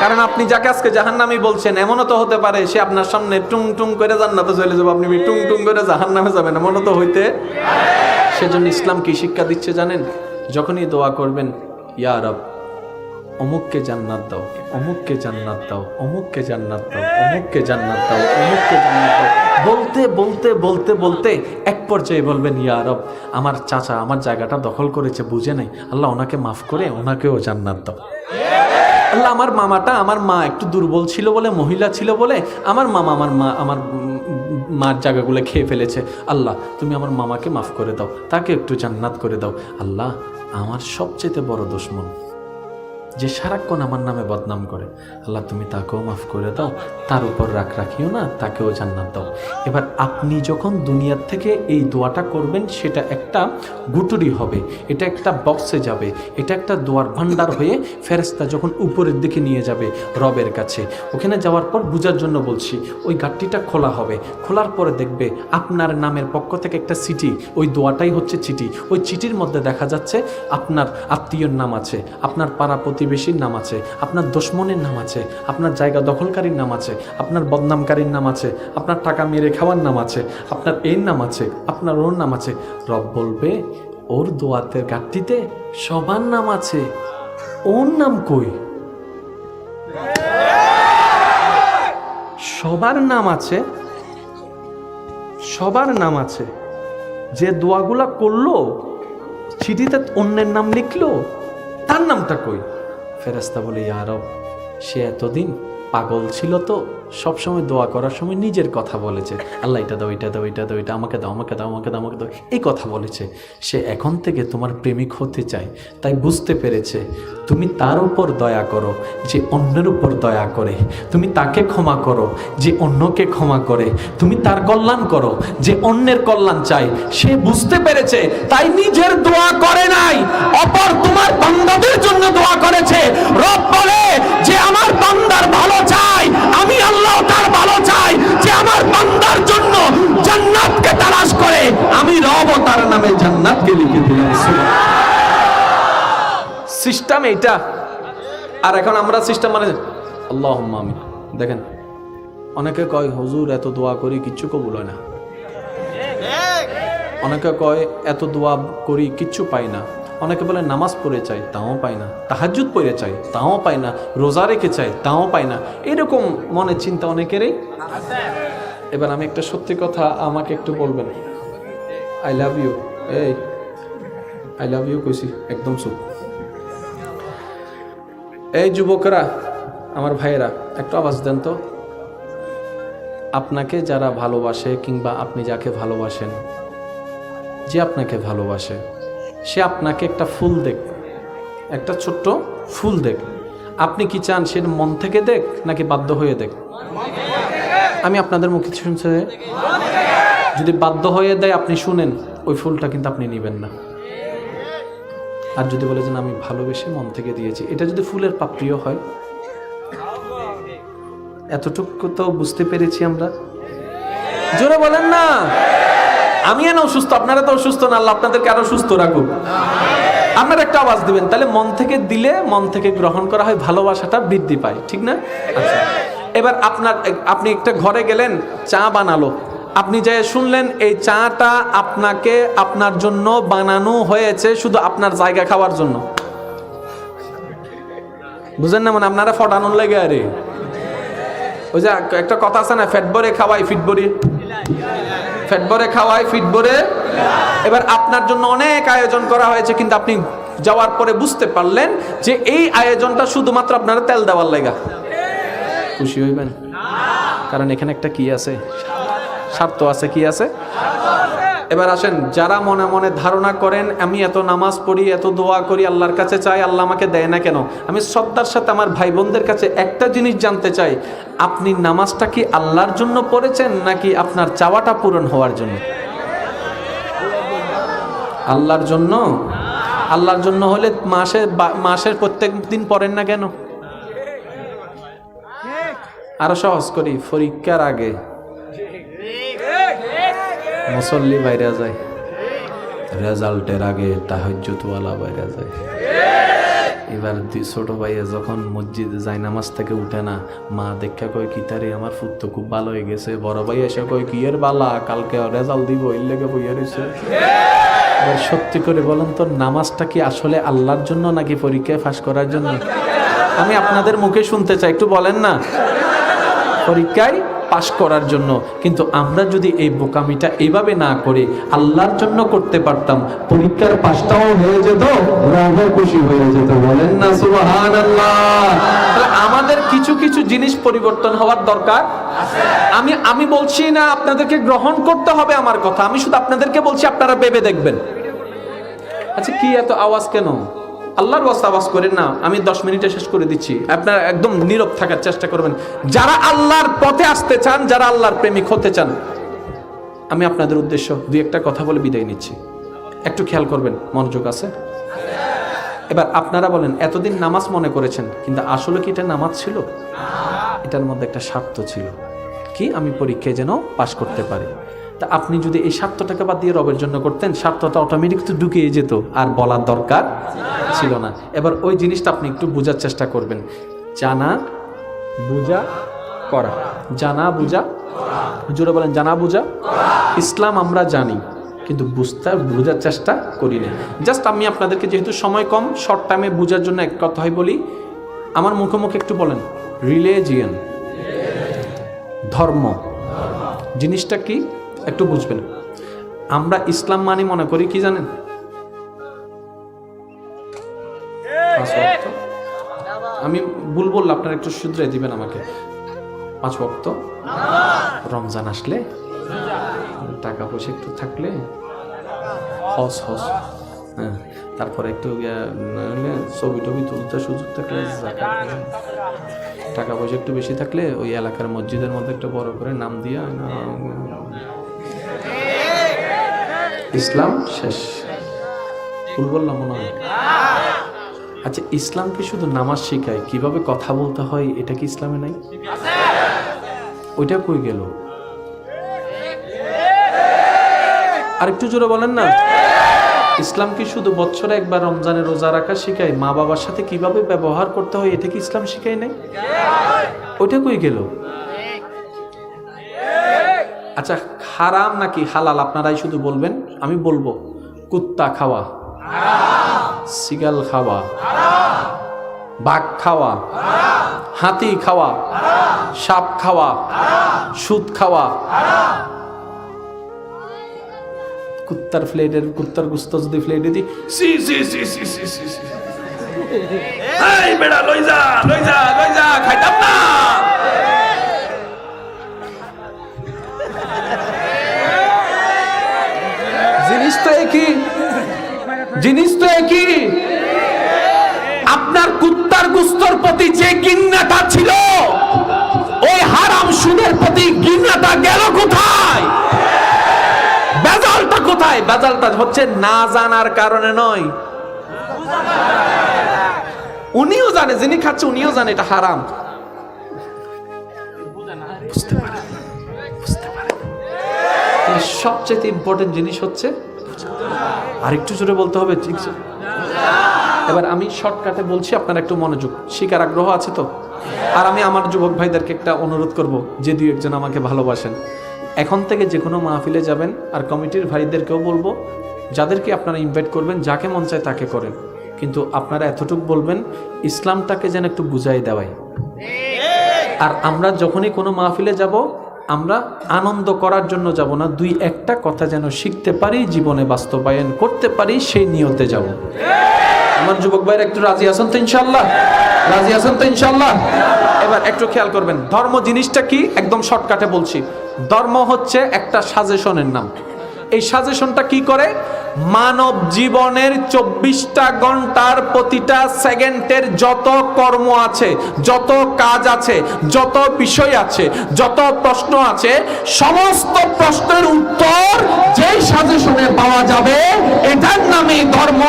কারণ আপনি যাকে আজকে জাহান্নামী বলছেন এমনও তো হতে পারে সে আপনার সামনে টুং টুং করে জান্নাতে চলে যাবে, আপনি টুং টুং করে জাহান্নামে যাবেন, এমনও তো হইতে। সেজন্য ইসলাম কি শিক্ষা দিচ্ছে জানেন? যখনই দোয়া করবেন ইয়া রব অমুককে জান্নাত দাও, অমুককে জান্নাত দাও, অমুককে জান্নাত দাও, অমুককে জান্নাত দাও, অমুককে জান্নাত দাও, বলতে বলতে বলতে বলতে এক পর্যায়ে বলবেন ইয়া রব আমার চাচা আমার জায়গাটা দখল করেছে বুঝে নাই, আল্লাহ ওনাকে মাফ করে ওনাকেও জান্নাত দাও। আল্লাহ আমার মামাটা, আমার মা একটু দুর্বল ছিল বলে, মহিলা ছিল বলে আমার মামা আমার মার জায়গাগুলো খেয়ে ফেলেছে, আল্লাহ তুমি আমার মামাকে মাফ করে দাও, তাকে একটু জান্নাত করে দাও। আল্লাহ আমার সবচেয়ে বড় দুশমন যে সারাক্ষণ আমার নামে বদনাম করে, আল্লাহ তুমি তাকেও মাফ করে দাও, তার উপর রাগ রাখিও না, তাকেও জান্নাত দাও। এবার আপনি যখন দুনিয়ার থেকে এই দোয়াটা করবেন সেটা একটা গুটুরি হবে, এটা একটা বক্সে যাবে, এটা একটা দোয়ার ভান্ডার হয়ে ফেরেশতা যখন উপরের দিকে নিয়ে যাবে রবের কাছে, ওখানে যাওয়ার পর বুঝার জন্য বলছি, ওই গাঁটটিটা খোলা হবে, খোলার পরে দেখবে আপনার নামের পক্ষ থেকে একটা চিঠি, ওই দোয়াটাই হচ্ছে চিঠি, ওই চিঠির মধ্যে দেখা যাচ্ছে আপনার আত্মীয়র নাম আছে, আপনার পাড়া প্রতিবেশীর নাম আছে, আপনার দুশমনের নাম আছে, আপনার জায়গা দখলকারীর নাম আছে, আপনার বদনামকারীর নাম আছে, আপনার টাকা মেরে খাওয়ার নাম আছে, আপনার এর নাম আছে, আপনার ওর নাম আছে। রব বলবে ওর দোয়াতের গাঁটটিতে সবার নাম আছে, ওর নাম কই? সবার নাম আছে, সবার নাম আছে, যে দোয়াগুলা করলো চিঠিতে অন্যের নাম লিখলো তার নামটা কই? ফেরেশতা বলে ইয়া রব সে এতদিন পাগল ছিল তো সবসময় দোয়া করার সময় নিজের কথা বলেছে, আল্লাহ এটা দাও, এটা দাও, এটা দাও, এটা আমাকে দাও, আমাকে দাও, আমাকে দাও, আমাকে দাও, এই কথা বলেছে। সে এখন থেকে তোমার প্রেমিক হতে চায়, তাই বুঝতে পেরেছে তুমি তার উপর দয়া করো যে অন্যের উপর দয়া করে, তুমি তাকে ক্ষমা করো যে অন্যকে ক্ষমা করে, তুমি তার কল্যাণ করো যে অন্যের কল্যাণ চায়। সে বুঝতে পেরেছে, তাই নিজের দোয়া করে নাই, অপর তোমার বান্দাদের জন্য দোয়া করেছে। রব বলে যে আমার বান্দার ভালো চাই, আমি আল্লাহ তার ভালো চাই, যে আমার বান্দার জন্য জান্নাতকে তালাশ করে আমি রব তার নামে জান্নাতকে লিখে দিলাম। সিস্টেম এইটা। আর এখন আমরা সিস্টেম মানে আল্লাহুম্মা আমিন। দেখেন অনেকে কয় হুজুর এত দোয়া করি কিচ্ছু কবুল হয় না, অনেকে কয় এত দোয়া করি কিচ্ছু পাই না, অনেকে বলে নামাজ পড়ে চাই তাও পাই না, তাহাজ্জুদ পড়ে চাই তাও পাই না, রোজা রেখে চাই তাও পাই না, এরকম মনে চিন্তা অনেকেরই। এবার আমি একটা সত্যি কথা আমাকে একটু বলবেন, আই লাভ ইউ, এই আই লাভ ইউ কইছি একদম চুপ। এই যুবকরা আমার ভাইয়েরা একটু আওয়াজ দেন তো, আপনাকে যারা ভালোবাসে কিংবা আপনি যাকে ভালোবাসেন, যে আপনাকে ভালোবাসে, সে আপনাকে একটা ফুল দেখ, একটা ছোট্ট ফুল দেখ, আপনি কি চান সে মন থেকে দেখ নাকি বাধ্য হয়ে দেখ? আমি আপনাদের মুখে শুনছে, যদি বাধ্য হয়ে দেয় আপনি শুনেন, ওই ফুলটা কিন্তু আপনি নেবেন না। আর যদি বলে যে আমি ভালোবেসে মন থেকে দিয়েছি, এটা যদি ফুলের পাপড়িও হয়, এতটুকু তো বুঝতে পেরেছি আমরা। জোরে বলেন না। আমি এনে অসুস্থ, আপনারা তো অসুস্থ না, আল্লাহ আপনাদেরকে আরো সুস্থ রাখুক। আপনারা একটা আওয়াজ দিবেন, তাহলে মন থেকে দিলে মন থেকে গ্রহণ করা হয়, ভালোবাসাটা বৃদ্ধি পায়, ঠিক না? আচ্ছা, এবার আপনি একটা ঘরে গেলেন, চা বানালো, আপনি যে শুনলেন এই চাটা আপনাকে আপনার জন্য বানানো হয়েছে শুধু আপনার জায়গা খাওয়ার জন্য, বুঝেন না? মানে আপনারা ফটানোর লেগে, আরে ওই যে একটা কথা আছে না, ফ্যাট ভরে খাওয়াই ফিট ভরে, ফ্যাট ভরে খাওয়াই ফিট ভরে। এবার আপনার জন্য অনেক আয়োজন করা হয়েছে, কিন্তু আপনি যাওয়ার পরে বুঝতে পারলেন যে এই আয়োজনটা শুধুমাত্র আপনারা তেল দেওয়ার লেগা। খুশি হইবেন? কারণ এখানে একটা কি আছে, স্বার্থ আছে। কি আছে? এবার আসেন, যারা মনে মনে ধারণা করেন আমি এত নামাজ পড়ি, এত দোয়া করি, আল্লাহর কাছে চাই, আল্লাহ আমাকে দেয় না কেন, আমি শ্রদ্ধার সাথে আমার ভাই বোনদের কাছে একটা জিনিস জানতে চাই, আপনি নামাজটা কি আল্লাহর জন্য পড়েছেন নাকি আপনার চাওয়াটা পূরণ হওয়ার জন্য? আল্লাহর জন্য। আল্লাহর জন্য হলে মাসের প্রত্যেক দিন পড়েন না কেন? আরো সহজ করি, পরীক্ষার আগে মুসল্লি বাইরে যায়, রেজাল্টের আগে তাহাজ্জুদওয়ালা বাইরে যায়। এবার ছোট ভাইয়া যখন মসজিদে যায়, নামাজ থেকে উঠে না, মা দেখা কয় কি তারে আমার ফুট তো খুব ভালো হয়ে গেছে, বড় ভাই এসে কয় কি এর বালা, কালকে রেজাল্ট দিব, এর লেগে বইয়া রয়েছে। এবার সত্যি করে বলেন তো, নামাজটা কি আসলে আল্লাহর জন্য নাকি পরীক্ষায় ফাঁস করার জন্য? আমি আপনাদের মুখে শুনতে চাই, একটু বলেন না। পরীক্ষায় পাশ করার জন্য। কিন্তু আমরা যদি এই বোকামিটা এইভাবে না করে আল্লাহর জন্য করতে পারতাম, পরীক্ষার পাশটাও হয়ে যেত, রাজা খুশি হয়ে যেত। বলেন না সুবহানাল্লাহ। তাহলে আমাদের কিছু কিছু জিনিস পরিবর্তন হওয়ার দরকার আছে। আমি বলছি না আপনাদেরকে গ্রহণ করতে হবে আমার কথা, আমি শুধু আপনাদেরকে বলছি আপনারা ভেবে দেখবেন। আচ্ছা, কি এত আওয়াজ কেন? আল্লাহর ওয়াস্তে আওয়াজ করেন না, আমি 10 মিনিটে শেষ করে দিচ্ছি, আপনারা একদম নীরব থাকার চেষ্টা করবেন। যারা আল্লাহর পথে আসতে চান, যারা আল্লাহর প্রেমিক হতে চান, আমি আপনাদের উদ্দেশ্য দুই একটা কথা বলে বিদায় নিচ্ছি, একটু খেয়াল করবেন। মনোযোগ আছে? এবার আপনারা বলেন, এতদিন নামাজ মনে করেছেন, কিন্তু আসলে কি এটা নামাজ ছিল? এটার মধ্যে একটা স্বার্থ ছিল, কি আমি পরীক্ষায় যেন পাশ করতে পারি। তা আপনি যদি এই স্বার্থটাকে বাদ দিয়ে রবের জন্য করতেন, স্বার্থটা অটোমেটিক তো ঢুকিয়ে যেত, আর বলার দরকার ছিল না। এবার ওই জিনিসটা আপনি একটু বোঝার চেষ্টা করবেন। জানা বুঝা করা, জানা বুঝা, জোরে বলেন, জানা বুঝা। ইসলাম আমরা জানি, কিন্তু বোঝার চেষ্টা করি না। জাস্ট আমি আপনাদেরকে, যেহেতু সময় কম, শর্ট টাইমে বোঝার জন্য এক কথাই বলি, আমার মুখে মুখে একটু বলেন, রিলিজিয়ন, ধর্ম জিনিসটা কি একটু বুঝবেন। আমরা ইসলাম মানি মনে করি কি জানেন? 5 ওয়াক্ত। আমি ভুল বললে আপনারা একটু শুধরে দিবেন আমাকে। 5 ওয়াক্ত, রমজান আসলে টাকা পয়সা একটু থাকলে, হজ, হ্যাঁ, তারপরে একটু ছবি টবি তুলতে সুযোগ থাকলে, টাকা পয়সা একটু বেশি থাকলে ওই এলাকার মসজিদের মধ্যে একটা বড় করে নাম দিয়া ইসলাম শেষ। ভুল বললাম মনে হয়? আচ্ছা, ইসলাম কি শুধু নামাজ শেখায়, কিভাবে কথা বলতে হয়, এটা কি ইসলামে নাই? ওইটা কই গেল? আর একটু জোরে বলেন না। ইসলাম কি শুধু বছরে একবার রমজানের রোজা রাখা শেখায়, মা বাবার সাথে কিভাবে ব্যবহার করতে হয়, এটা কি ইসলাম শেখায় নাই? ওইটা কই গেল? আচ্ছা, হারাম নাকি হালাল আপনারাই শুধু বলবেন, আমি বলবো। কুত্তা খাওয়া, সিগাল খাওয়া, বাঘ খাওয়া, হাতি খাওয়া, সাপ খাওয়া, সুদ খাওয়া, কুত্তার প্লেটের কুত্তার গুস্ত যদি প্লেটে দিই, সি সি সি সি সি সি সি, এই বেড়া লই যা খাইতাম না। যে ঘৃণাটা ছিল, ওই হারাম সুদের প্রতি ঘৃণাটা গেল কোথায়? বেজালটা কোথায়? বেজালটা হচ্ছে না জানার কারণে নয়, উনিও জানে, যিনি খাচ্ছে উনিও জানে এটা হারাম, বুঝতে পারে। সবচেয়ে ইম্পর্টেন্ট জিনিস হচ্ছে, আর একটু জোরে বলতে হবে, ঠিক আছে? এবার আমি শর্টকাটে বলছি, আপনারা একটু মনোযোগ, শিকার আগ্রহ আছে তো? আর আমি আমার যুবক ভাইদেরকে একটা অনুরোধ করব, যে দুই একজন আমাকে ভালোবাসেন, এখন থেকে যে কোনো মাহফিলে যাবেন, আর কমিটির ভাইদেরকেও বলবো, যাদেরকে আপনারা ইনভাইট করবেন, যাকে মন চায় তাকে করেন, কিন্তু আপনারা এতটুকু বলবেন ইসলামটাকে যেন একটু বুঝাই দেওয়াই। আর আমরা যখনই কোনো মাহফিলে যাব, আমরা আনন্দ করার জন্য যাব না, দুই একটা কথা যেন শিখতে পারি, জীবনে বাস্তবায়ন করতে পারি, সেই নিয়তে যাব। আমার যুবক ভাইরা একটু রাজি আছেন তো ইনশাআল্লাহ? রাজি আছেন তো ইনশাআল্লাহ? এবার একটু খেয়াল করবেন, ধর্ম জিনিসটা কি, একদম শর্টকাটে বলছি। ধর্ম হচ্ছে একটা সাজেশনের নাম। এই সাজেশনটা কি করে? মানব জীবনের 24টা ঘন্টার প্রতিটা সেকেন্ডের যত কর্ম আছে, যত কাজ আছে, যত বিষয় আছে, যত প্রশ্ন আছে, সমস্ত প্রশ্নের উত্তর যেই সাজেশনে পাওয়া যাবে, এটার নামে ধর্ম।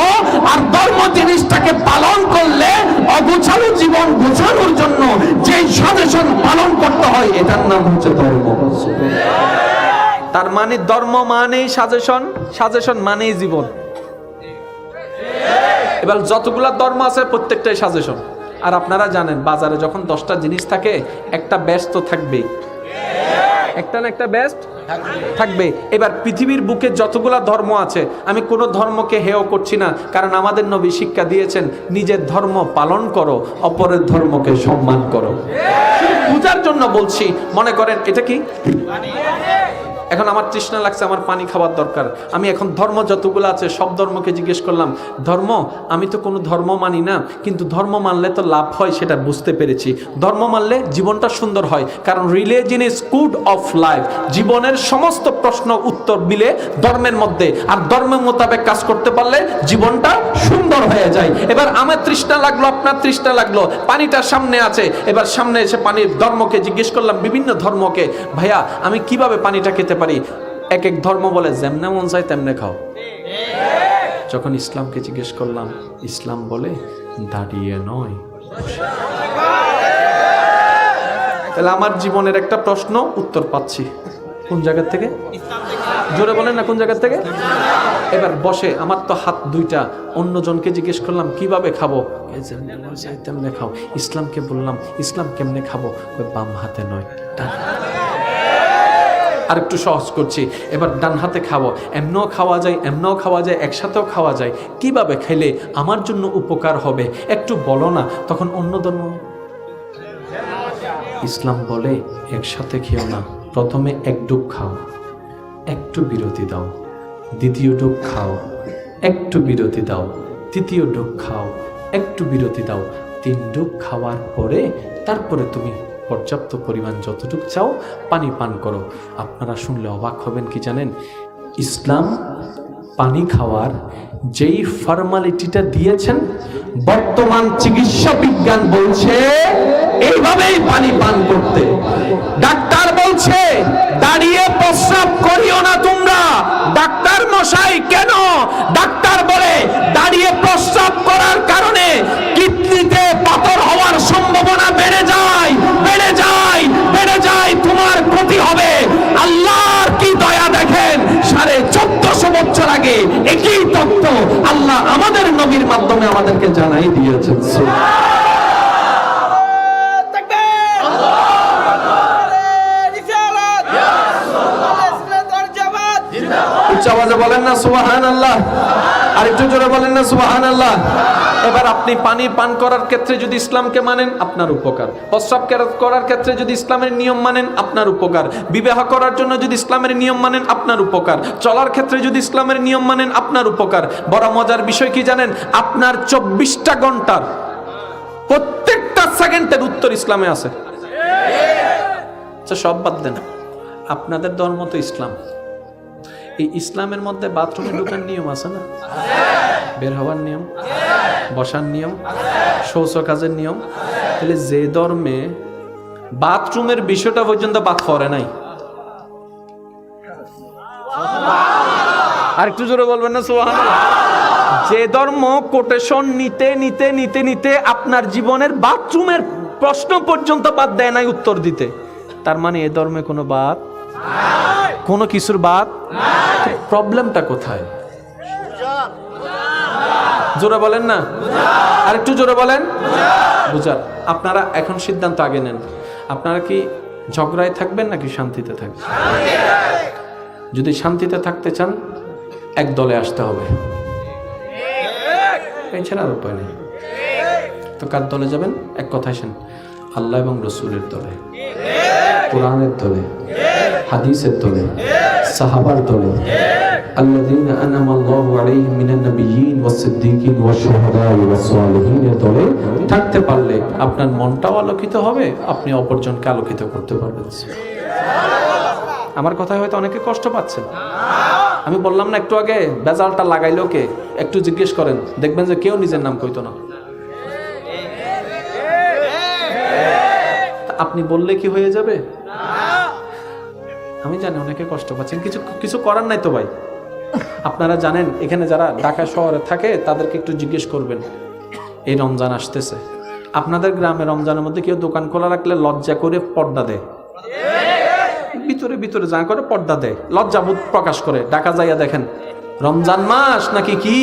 আর ধর্ম জিনিসটাকে পালন করলে অগোছালো জীবন গোছানোর জন্য যেই সাজেশন পালন করতে হয়, এটার নাম হচ্ছে ধর্ম। তার মানে ধর্ম মানেই সাজেশন, সাজেশন মানেই জীবন। এবার যতগুলা ধর্ম আছে প্রত্যেকটাই সাজেশন। আর আপনারা জানেন, বাজারে যখন 10টা জিনিস থাকে, একটা ব্যস্ত তো থাকবেই, একটা না একটা ব্যস্ত থাকবে। এবার পৃথিবীর বুকে যতগুলা ধর্ম আছে, আমি কোনো ধর্মকে হেয় করছি না, কারণ আমাদের নবী শিক্ষা দিয়েছেন, নিজের ধর্ম পালন করো, অপরের ধর্মকে সম্মান করো। বুঝার জন্য বলছি, মনে করেন এটা কি, এখন আমার তৃষ্ণা লাগছে, আমার পানি খাওয়ার দরকার, আমি এখন ধর্ম যতগুলো আছে সব ধর্মকে জিজ্ঞেস করলাম, ধর্ম, আমি তো কোনো ধর্ম মানি না, কিন্তু ধর্ম মানলে তো লাভ হয় সেটা বুঝতে পেরেছি, ধর্ম মানলে জীবনটা সুন্দর হয়, কারণ religion is good of life. জীবনের সমস্ত প্রশ্ন উত্তর মিলে ধর্মের মধ্যে, আর ধর্মের মোতাবেক কাজ করতে পারলে জীবনটা সুন্দর হয়ে যায়। এবার আমার তৃষ্ণা লাগলো, আপনার তৃষ্ণা লাগলো, পানিটা সামনে আছে, এবার সামনে এসে পানির ধর্মকে জিজ্ঞেস করলাম, বিভিন্ন ধর্মকে, ভাইয়া আমি কিভাবে পানিটা খেতে পারি? এক এক ধর্ম বলে যেমনে মন চায় তেমনে খাও। যখন ইসলামকে জিজ্ঞেস করলাম, ইসলাম বলে দাঁড়িয়ে নয়। তাহলে আমার জীবনের একটা প্রশ্ন উত্তর পাচ্ছি কোন জায়গা থেকে? জোরে বলেন না, কোন জায়গা থেকে? এবার বসে, আমার তো হাত দুইটা, অন্যজনকে জিজ্ঞেস করলাম কিভাবে খাবো, তেমনে খাও। ইসলামকে বললাম, ইসলাম কেমনে খাবো? বাম হাতে নয়, আর একটু সহজ করছি, এবার ডান হাতে খাবো, এমনও খাওয়া যায়, এমনও খাওয়া যায়, একসাথেও খাওয়া যায়, কিভাবে খাইলে আমার জন্য উপকার হবে একটু বলো না। তখন অন্য ধর্ম, ইসলাম বলে একসাথে খেও না, প্রথমে এক ডুব খাও, একটু বিরতি দাও, দ্বিতীয় ডুব খাও, একটু বিরতি দাও, তৃতীয় ডুব খাও, একটু বিরতি দাও, 3 ডুব খাওয়ার পরে তারপরে তুমি পর্যাপ্ত পরিমাণ যতটুকু চাও পানি পান করো। আপনারা শুনলে অবাক হবেন, কি জানেন? ইসলাম পানি খাওয়ার যেই ফর্মালিটিটা দিয়েছেন, বর্তমান চিকিৎসা বিজ্ঞান বলছে এইভাবেই পানি পান করতে। ডাক্তার বলছে দাঁড়িয়ে প্রস্রাব করিও না তোমরা। ডাক্তার মশাই, কেন? ডাক্তার বলে দাঁড়িয়ে প্রস্রাব করার কারণে কিডনিতে পাথর হওয়ার সম্ভাবনা বেড়ে যায়, বেড়ে যায়, বেড়ে যায়, তোমার ক্ষতি হবে। আল্লাহর কি দয়া দেখেন, 1450 বছর আগে একই তত্ত্ব আল্লাহ আমাদের নবীর মাধ্যমে আমাদেরকে জানাই দিয়েছেন। উচ্চ আওয়াজে বলেন না সুবহানাল্লাহ, আর একটু জোরে বলেন না সুবহানাল্লাহ। এবার আপনি পানি পান করার ক্ষেত্রে যদি ইসলামকে মানেন, আপনার উপকার। প্রস্রাব করার ক্ষেত্রে যদি ইসলামের নিয়ম মানেন, আপনার উপকার। বিবাহ করার জন্য যদি ইসলামের নিয়ম মানেন, আপনার উপকার। চলার ক্ষেত্রে যদি ইসলামের নিয়ম মানেন, আপনার উপকার। বড় মজার বিষয় কি জানেন? আপনার 24টা ঘন্টার প্রত্যেকটা সেকেন্ডের উত্তর ইসলামে আছে। আচ্ছা, সব বাদ দেন, আপনাদের ধর্ম তো ইসলাম, এই ইসলামের মধ্যে বাথরুমে ঢোকার নিয়ম আছে না? বের হওয়ার নিয়ম, বসার নিয়ম, শৌচ কাজের নিয়ম, তাহলে যে ধর্মে বাথরুমের বিষয়টা পর্যন্ত বাদ করে নাই, আর একটু জোরে বলবেন না সুবহানাল্লাহ। যে ধর্ম কোটেশন নিতে নিতে নিতে নিতে আপনার জীবনের বাথরুমের প্রশ্ন পর্যন্ত বাদ দেয় নাই উত্তর দিতে, তার মানে এ ধর্মে কোনো বাদ, কোনো কিছুর বাদ। প্রবলেমটা কোথায়? জোরে বলেন না, আর একটু জোরে বলেন। বুঝার। আপনারা এখন সিদ্ধান্ত আগে নেন, আপনারা কি ঝগড়ায় থাকবেন নাকি শান্তিতে থাকবেন? যদি শান্তিতে থাকতে চান এক দলে আসতে হবে, এছাড়া আর উপায় নেই। তো কার দলে যাবেন? এক কথায় শুন, আল্লাহ এবং রসুলের দলে, কোরআনের দলে, হাদিসের দলে, সাহাবার দলে, আল্লাযীনা আনআমাল্লাহু আলাইহিম মিনান নাবিয়্যিন ওয়াস সিদ্দীকিন ওয়াশ শুহাদা'i ওয়াস সালিহিনের দলে থাকতে পারলে আপনার মনটাও আলোকিত হবে, আপনি অপরজনকে আলোকিত করতে পারবেন। আমার কথায় হয়তো অনেকে কষ্ট পাচ্ছেন। আমি বললাম না একটু আগে, বেজালটা লাগাইলো কে? একটু জিজ্ঞেস করেন, দেখবেন যে কেউ নিজের নাম কইতো না। আপনি বললে কি হয়ে যাবে? আমি জানি অনেকে কষ্ট পাচ্ছেন, কিছু করার নাই তো ভাই। আপনারা জানেন এখানে যারা ঢাকা শহরে থাকে তাদেরকে একটু জিজ্ঞেস করবেন, এই রমজান আসতেছে, আপনাদের গ্রামে রমজানের মধ্যে কেউ দোকান খোলা রাখলে লজ্জা করে পর্দা দেয়, ভিতরে ভিতরে যা করে পর্দা দেয়, লজ্জাবোধ প্রকাশ করে। ঢাকা যাইয়া দেখেন, রমজান মাস নাকি কি,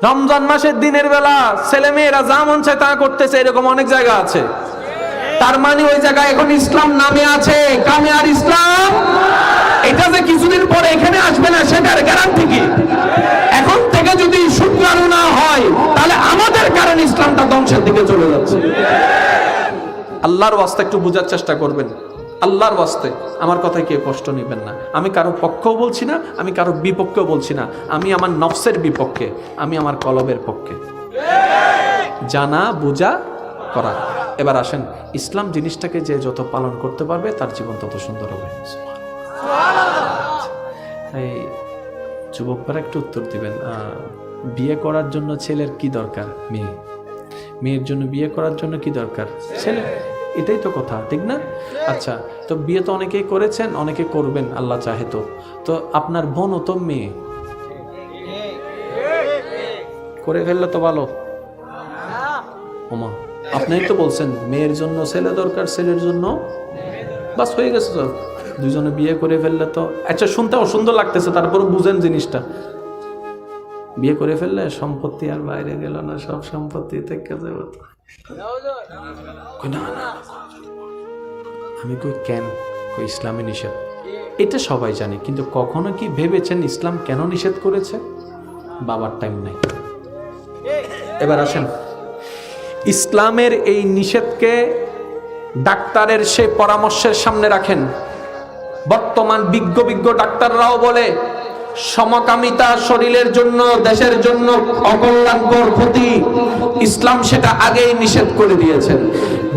রমজান মাসের দিনের বেলা ছেলে মেয়েরা যা মন চায় তা করতেছে, এরকম অনেক জায়গা আছে। তার মানে ওই জায়গায় এখন ইসলাম নামে আছে, কামে আর ইসলাম। এটা যে কিছুদিন পরে এখানে আসবে না সেটার গ্যারান্টি কি? এখন থেকে যদি শুকরানো না হয় তাহলে আমাদের কারণে ইসলামটা ধ্বংসের দিকে চলে যাচ্ছে। আল্লাহর ওয়াস্তে একটু বোঝার চেষ্টা করবেন, আল্লাহর ওয়াস্তে আমার কথায় কেউ কষ্ট নেবেন না। আমি কারো পক্ষেও বলছি না, আমি কারো বিপক্ষেও বলছি না, আমি আমার নফসের বিপক্ষে, আমি আমার কলবের পক্ষে। জানা বুঝা করা। এবার আসেন, ইসলাম জিনিসটাকে যে যত পালন করতে পারবে তার জীবন তত সুন্দর হবে। এই যুবকরা একটু উত্তর দিবেন, বিয়ে করার জন্য ছেলের কি দরকার? মেয়ের জন্য বিয়ে করার জন্য কি দরকার? ছেলে। এটাই তো কথা, ঠিক না? আচ্ছা, তো বিয়ে তো অনেকেই করেছেন, অনেকে করবেন আল্লাহ চাহে। তো আপনার বোনও তো মেয়ে, করে ফেললে তো ভালো। ওমা, আপনিই তো বলছেন মেয়ের জন্য ছেলে দরকার, ছেলের জন্য, বাস হয়ে গেছে তো, দুজনে বিয়ে করে ফেললে তো। আচ্ছা, শুনতেও সুন্দর লাগতেছে, তারপর বুঝেন জিনিসটা। বিয়ে করে ফেললে সম্পত্তি আর বাইরে গেল না, সব সম্পত্তি থেকে যাবে। না না, আমি কই কেন? কই ইসলামে নিষেধ, এটা সবাই জানে, কিন্তু কখনো কি ভেবেছেন ইসলাম কেন নিষেধ করেছে? বাবার টাইম নাই। এবার আসেন, ইসলামের এই নিষেধকে ডাক্তারের সেই পরামর্শের সামনে রাখেন। বর্তমান বিজ্ঞ ডাক্তাররাও বলে সমকামিতা শরীরের জন্য, দেশের জন্য অকল্যাণকর ক্ষতি। ইসলাম সেটা আগেই নিষেধ করে দিয়েছেন।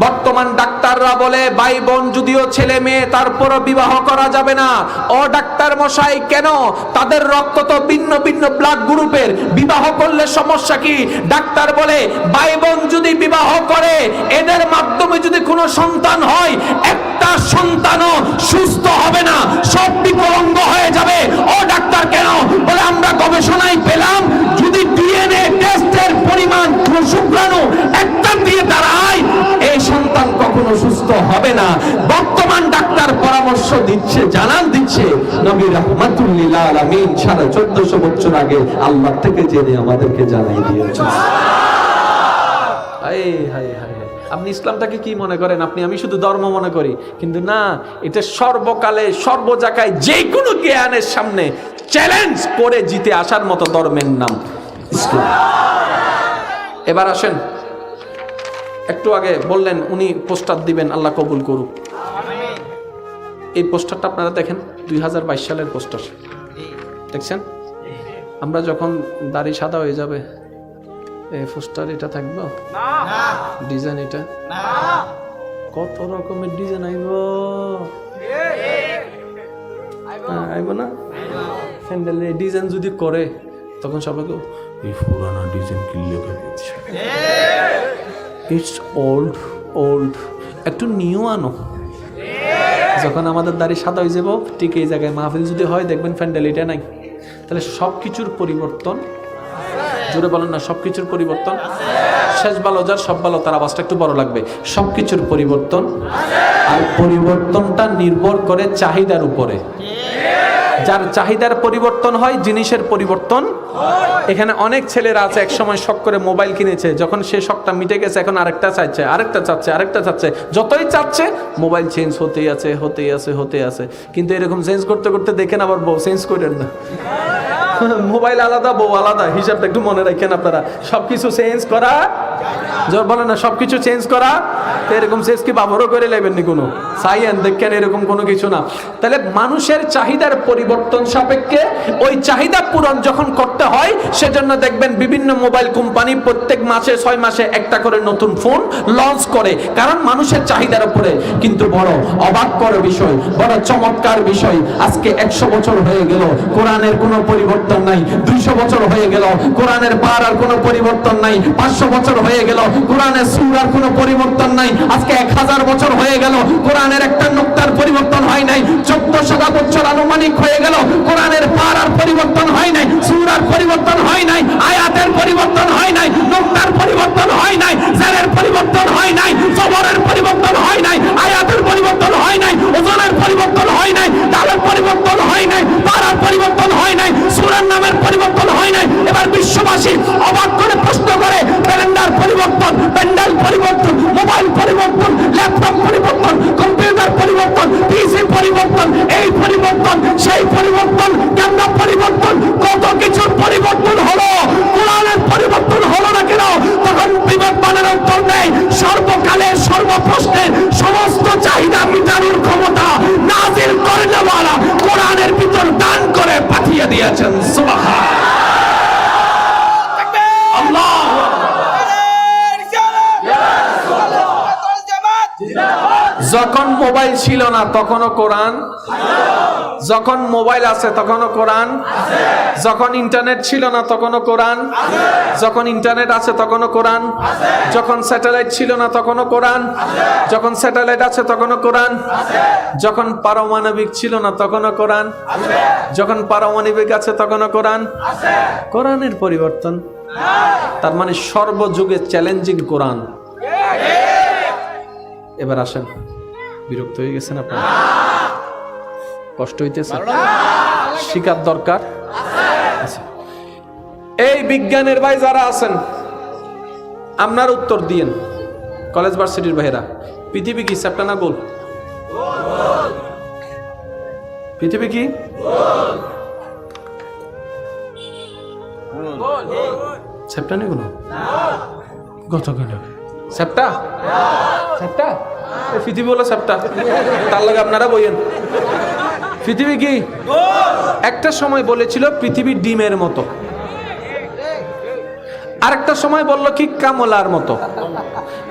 বর্তমান ডাক্তাররা বলে ভাই বোন যদিও ছেলে মেয়ে, তারপরও বিবাহ করা যাবে না। ও ডাক্তার মশাই, কেন? তাদের রক্ত তো ভিন্ন ভিন্ন ব্লাড গ্রুপের, বিবাহ করলে সমস্যা কি? ডাক্তার বলে ভাই বোন যদি বিবাহ করে, এদের মাধ্যমে যদি কোনো সন্তান হয়, একটা সন্তানও সুস্থ হবে না, সব বিকলাঙ্গ হয়ে যাবে। ও ডাক্তার কেন? বলে আমরা গবেষণায় পেলাম যদি ডিএনএ টেস্টের পরিমাণ শুক্রাণু একটা দিয়ে দাঁড়ায়, এই সন্তান কখনো সুস্থ হবে না। বর্তমান ডাক্তার পরামর্শ দিচ্ছে, জানান দিচ্ছে নবী রাহমাতুল লিল আলামিন 1450 বছর আগে আল্লাহ থেকে জেনে আমাদেরকে জানাই দিয়েছেন। হায় হায় হায়, আপনি ইসলামটাকে কি মনে করেন? আমি শুধু ধর্ম মনে করি, কিন্তু না, এটা সর্বকালে সর্ব জায়গায় যে কোনো জ্ঞানের সামনে চ্যালেঞ্জ করে জিতে আসার মতো ধর্মের নাম ইসলাম। এবার আসেন, একটু আগে বললেন উনি পোস্টার দিবেন, আল্লাহ কবুল করুক। এই পোস্টারটা আপনারা দেখেন, 2022 সালের পোস্টার দেখছেন? আমরা যখন দাড়ি সাদা হয়ে যাবে, এই পোস্টার এটা থাকবে ডিজাইন, এটা কত রকমের ডিজাইন আইব না? স্যান্ডেলের ডিজাইন যদি করে, তখন সবাইকে এই পুরানা ডিজাইন কি লেগে দিচ্ছে। ইটস ওল্ড ওল্ড, একটু নিউ আনো। যখন আমাদের দাড়ি সাদা হয়ে যাব, ঠিক এই জায়গায় মাহফিল যদি হয় দেখবেন প্যান্ডেল নাই। তাহলে সব কিছুর পরিবর্তন, জোরে বলেন না, সব কিছুর পরিবর্তন। শেষ ভালো যার সব ভালো, তার আওয়াজটা একটু বড় লাগবে। সব কিছুর পরিবর্তন, আর পরিবর্তনটা নির্ভর করে চাহিদার উপরে। যার চাহিদার পরিবর্তন হয়, জিনিসের পরিবর্তন। এখানে অনেক ছেলেরা আছে এক সময় শখ করে মোবাইল কিনেছে, যখন সে শখটা মিটে গেছে এখন আরেকটা চাইছে, আরেকটা চাচ্ছে, আরেকটা চাচ্ছে, যতই চাচ্ছে মোবাইল চেঞ্জ হতেই আছে, হতেই আছে, হতে আছে। কিন্তু এরকম চেঞ্জ করতে করতে দেখেন আবার বউ চেঞ্জ করেন না। মোবাইল আলাদা, বউ আলাদা, হিসাবটা একটু মনে রাখেন আপনারা। সবকিছু চেঞ্জ করা, জোর বলেন না, সবকিছু চেঞ্জ করা। তো এরকম চেঞ্জ কি বাবরও করে নেবেন নি কোনো, চাইয়েন দেখেন, এরকম কোনো কিছু না। তাহলে মানুষের চাহিদার পরিবর্তন সাপেক্ষে ওই চাহিদা পূরণ যখন করতে হয়, সেজন্য দেখবেন বিভিন্ন মোবাইল কোম্পানি প্রত্যেক মাসে 6 মাসে একটা করে নতুন ফোন লঞ্চ করে, কারণ মানুষের চাহিদার উপরে। কিন্তু বড় অবাক করার বিষয়, বড় চমৎকার বিষয়, আজকে 100 বছর হয়ে গেল কোরআনের কোনো পরিবর্তন নাই। 200 বছর হয়ে গেল কোরআনের পারার কোনো পরিবর্তন নাই। 500 বছর হয়ে গেল কোরআনের সূরার কোনো পরিবর্তন নাই। আজকে 1000 বছর হয়ে গেল কোরআনের একটা নুক্তার পরিবর্তন হয় নাই। 1400 বছর আনুমানিক হয়ে গেল কোরআনের পারার পরিবর্তন হয় নাই, সূরার পরিবর্তন হয় নাই, আয়াতের পরিবর্তন হয় নাই, নুক্তার পরিবর্তন হয় নাই, জারের পরিবর্তন হয় নাই, জবরের পরিবর্তন হয় নাই, আয়াতের পরিবর্তন হয় নাই, ওজনের পরিবর্তন হয় নাই, দালের পরিবর্তন হয় নাই, পারার পরিবর্তন হয় নাই, সূরার নামের পরিবর্তন হয় নাই। এবার বিশ্ববাসী অবাক করে প্রশ্ন করে, ক্যালেন্ডার পরিবর্তন, প্যান্ডেল পরিবর্তন, মোবাইল পরিবর্তন, ল্যাপটপ পরিবর্তন, কম্পিউটার পরিবর্তন, পিসি পরিবর্তন, এই পরিবর্তন, সেই পরিবর্তন, ক্যামেরা পরিবর্তন, কত কিছুর পরিবর্তন হলো, কোরআনের পরিবর্তন হলো না কেন? তখন বিবেকবানের উত্তর নেই, সর্বকালের সর্বপ্রশ্নের সমস্ত চাহিদা মিটানোর ক্ষমতা নাজিল করেনওয়ালা কোরআনের ভিতর দান করে পাঠিয়ে দিয়েছেন। সুবহানাল্লাহ। যখন মোবাইল ছিল না তখনও কোরআন, যখন মোবাইল আছে তখনও কোরআন, যখন ইন্টারনেট ছিল না তখনও কোরআন, যখন ইন্টারনেট আছে তখনও কোরআন, যখন স্যাটেলাইট ছিল না তখনও কোরআন, যখন স্যাটেলাইট আছে তখনও কোরআন, যখন পারমাণবিক ছিল না তখনও কোরআন, যখন পারমাণবিক আছে তখনও কোরআন। কোরআনের পরিবর্তন, তার মানে সর্বযুগে চ্যালেঞ্জিং কোরআন। এবার আসেন, বিরক্ত হয়ে গেছেন আপনারা? কষ্ট হইতেছে? শিকার দরকার। এই বিজ্ঞানের ভাই যারা আছেন, আপনার উত্তর দিয়েন, কলেজ ভার্সিটির ভাইরা। পৃথিবী কি চ্যাপ্টা না গোল? পৃথিবী কি চ্যাপ্টা নেই কোনো? কত কেন চ্যাপ্টা? চ্যাপ্টা পৃথিবী বলে চ্যাপ্টা, তার লাগে আপনারা বইয়েন। পৃথিবী কি? একটা সময় বলেছিল পৃথিবী ডিমের মতো, আরেকটা সময় বলল কি কামলার মতো,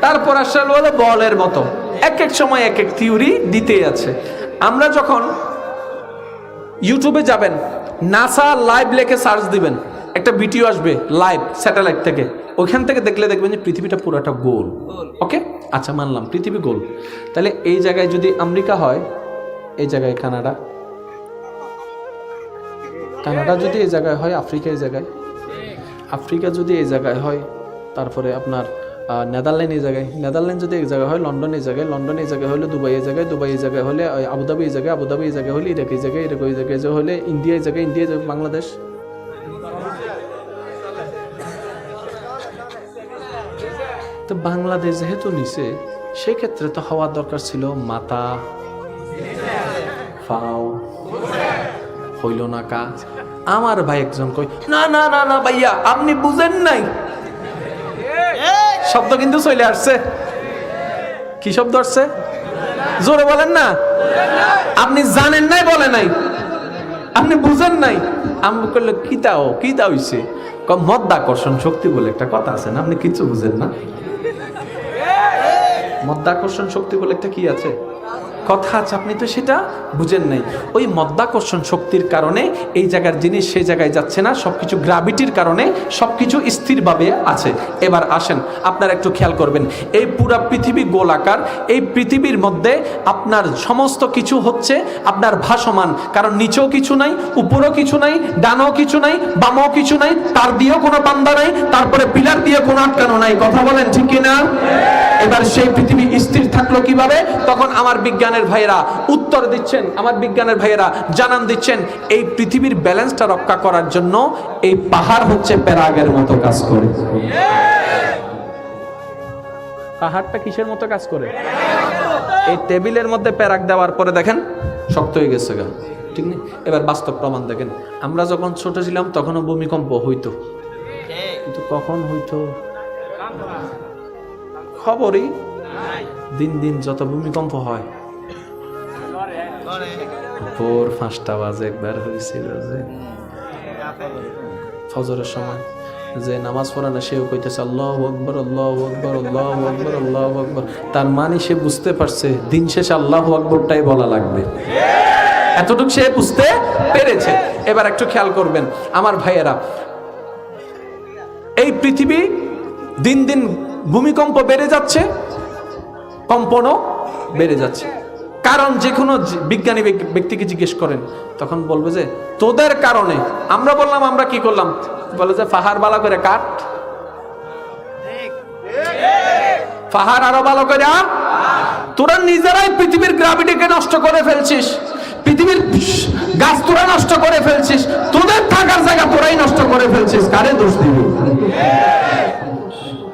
তারপর আসলে বলে বলের মতো। এক এক সময় এক এক থিওরি দিতেই আছে। আমরা যখন ইউটিউবে যাবেন, নাসা লাইভ লেখে সার্চ দিবেন, একটা ভিডিও আসবে লাইভ স্যাটেলাইট থেকে, ওইখান থেকে দেখলে দেখবেন যে পৃথিবীটা পুরোটা গোল। ওকে, আচ্ছা মানলাম পৃথিবী গোল। তাহলে এই জায়গায় যদি আমেরিকা হয়, এই জায়গায় কানাডা, কানাডা যদি এই জায়গায় হয়, আফ্রিকা এই জায়গায়, আফ্রিকা যদি এই জায়গায় হয়, তারপরে আপনার নেদারল্যান্ড এই জায়গায়, নেদারল্যান্ড যদি এক জায়গায় হয়, লন্ডন এই জায়গায়, লন্ডন এই জায়গায় হলে দুবাই এই জায়গায়, দুবাই এই জায়গায় হলে আবুধাবি এই জায়গায়, আবুধাবি এই জায়গায় হলে ইরাক এই জায়গায়, ইরাক ওই জায়গায় হলে ইন্ডিয়া এই জায়গায়, ইন্ডিয়া বাংলাদেশ। তো বাংলাদেশ যেহেতু নিচে, সেক্ষেত্রে তো হওয়ার দরকার ছিল মাথা, পাও, হইল না কাজ। আমার ভাই একজন কই, না না না না ভাইয়া আপনি বুঝেন নাই, শব্দ কিন্তু চলে আসছে। কি শব্দ আসছে? জোরে বলেন না। আপনি জানেন নাই বলে নাই, আপনি বুঝেন নাই। আমি করলে কিতাও কিতা হইছে, মধ্যাকর্ষণ শক্তি বলে একটা কথা আছে না, আপনি কিছু বুঝেন না। মধ্যাকর্ষণ শক্তি বলে একটা কি আছে, কথা আছে, আপনি তো সেটা বুঝেন নাই। ওই মাধ্যাকর্ষণ শক্তির কারণে এই জায়গার জিনিস সেই জায়গায় যাচ্ছে না, সবকিছু গ্র্যাভিটির কারণে সবকিছু স্থিরভাবে আছে। এবার আসেন, আপনারা একটু খেয়াল করবেন, এই পুরা পৃথিবী গোলাকার, এই পৃথিবীর মধ্যে আপনার সমস্ত কিছু হচ্ছে আপনার ভাসমান, কারণ নিচেও কিছু নাই, উপরেও কিছু নাই, ডানও কিছু নাই, বামও কিছু নাই, তার দিয়েও কোনো বান্দা নাই, তারপরে পিলার দিয়ে কোনো আটকানো নাই। কথা বলেন ঠিক কিনা? এবার সেই পৃথিবী স্থির থাকলো কিভাবে? তখন আমার বিজ্ঞানের ভাইয়েরা উত্তর দিচ্ছেন, আমার বিজ্ঞানের ভাইয়েরা জানান দিচ্ছেন, এই পৃথিবীর ব্যালেন্সটা রক্ষা করার জন্য এই পাহাড় হচ্ছে প্যারাগের মতো কাজ করে। পাহাড়টা কিসের মতো কাজ করে? এই টেবিলের মধ্যে প্যারাগ দেওয়ার পরে দেখেন শক্ত হয়ে গেছে গা, ঠিক নেই? এবার বাস্তব প্রমাণ দেখেন, আমরা যখন ছোট ছিলাম তখনও ভূমিকম্প হইতো, কিন্তু কখন হইতো খবরই। দিন দিন যত ভূমিকম্প হয়, ভোর 5টা বাজে একবার হয়েছিল যে ফজরের সময় যে নামাজ পড়ে না, সেও কইতেছে আল্লাহু আকবার, আল্লাহু আকবার, আল্লাহু আকবার, আল্লাহু আকবার। তার মানে সে বুঝতে পারছে দিন শেষে আল্লাহু আকবরটাই বলা লাগবে, এতটুকু সে বুঝতে পেরেছে। এবার একটু খেয়াল করবেন আমার ভাইয়েরা, এই পৃথিবী দিন দিন ভূমিকম্প বেড়ে যাচ্ছে, কম্পনও বেড়ে যাচ্ছে। কারণ যে কোনো বিজ্ঞানী ব্যক্তিকে জিজ্ঞেস করেন, তখন বলবে যে তোদের কারণে। আমরা বললাম আমরা কি করলাম? বলে যে পাহাড় ভালো করে কাট, পাহাড় আরো ভালো করে। তোরা নিজেরাই পৃথিবীর গ্র্যাভিটিকে নষ্ট করে ফেলছিস, পৃথিবীর গাছ তোরা নষ্ট করে ফেলছিস, তোদের থাকার জায়গা তোরাই নষ্ট করে ফেলছিস, কারে দোষ দিবি?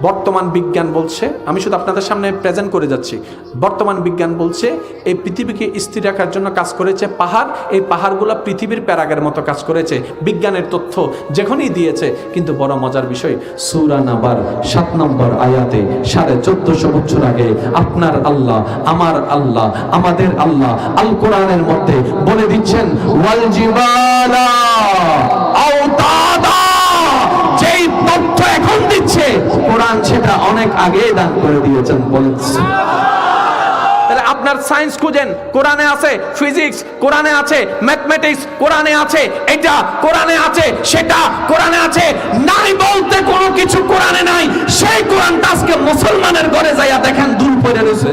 বর্তমান বিজ্ঞান বলছে, আমি শুধু আপনাদের সামনে প্রেজেন্ট করে যাচ্ছি, বর্তমান বিজ্ঞান বলছে এই পৃথিবীকে স্থির রাখার জন্য কাজ করেছে পাহাড়। এই পাহাড়গুলো পৃথিবীর প্যারাগের মতো কাজ করেছে, বিজ্ঞানের তথ্য যেখানেই দিয়েছে। কিন্তু বড় মজার বিষয়, সূরা নাবার 7 নম্বর আয়াতে 1450 বছর আগে আপনার আল্লাহ, আমার আল্লাহ, আমাদের আল্লাহ আল কোরআনের মধ্যে বলে দিচ্ছেন ওয়াল জিবালা আওতাদা। যেই তথ্য এখন দিচ্ছে কোরআন সেটা অনেক আগে দান করে দিয়েছেন বলছে। তাহলে আপনার সায়েন্স খুঁজেন, কোরআনে আছে, ফিজিক্স কোরআনে আছে, ম্যাথমেটিক্স কোরআনে আছে, এটা কোরআনে আছে, সেটা কোরআনে আছে, নাই বলতে কোনো কিছু কোরআনে নাই। সেই কোরআনটা আজকে মুসলমানের ঘরে যাইয়া দেখেন দুল পড়ে রয়েছে।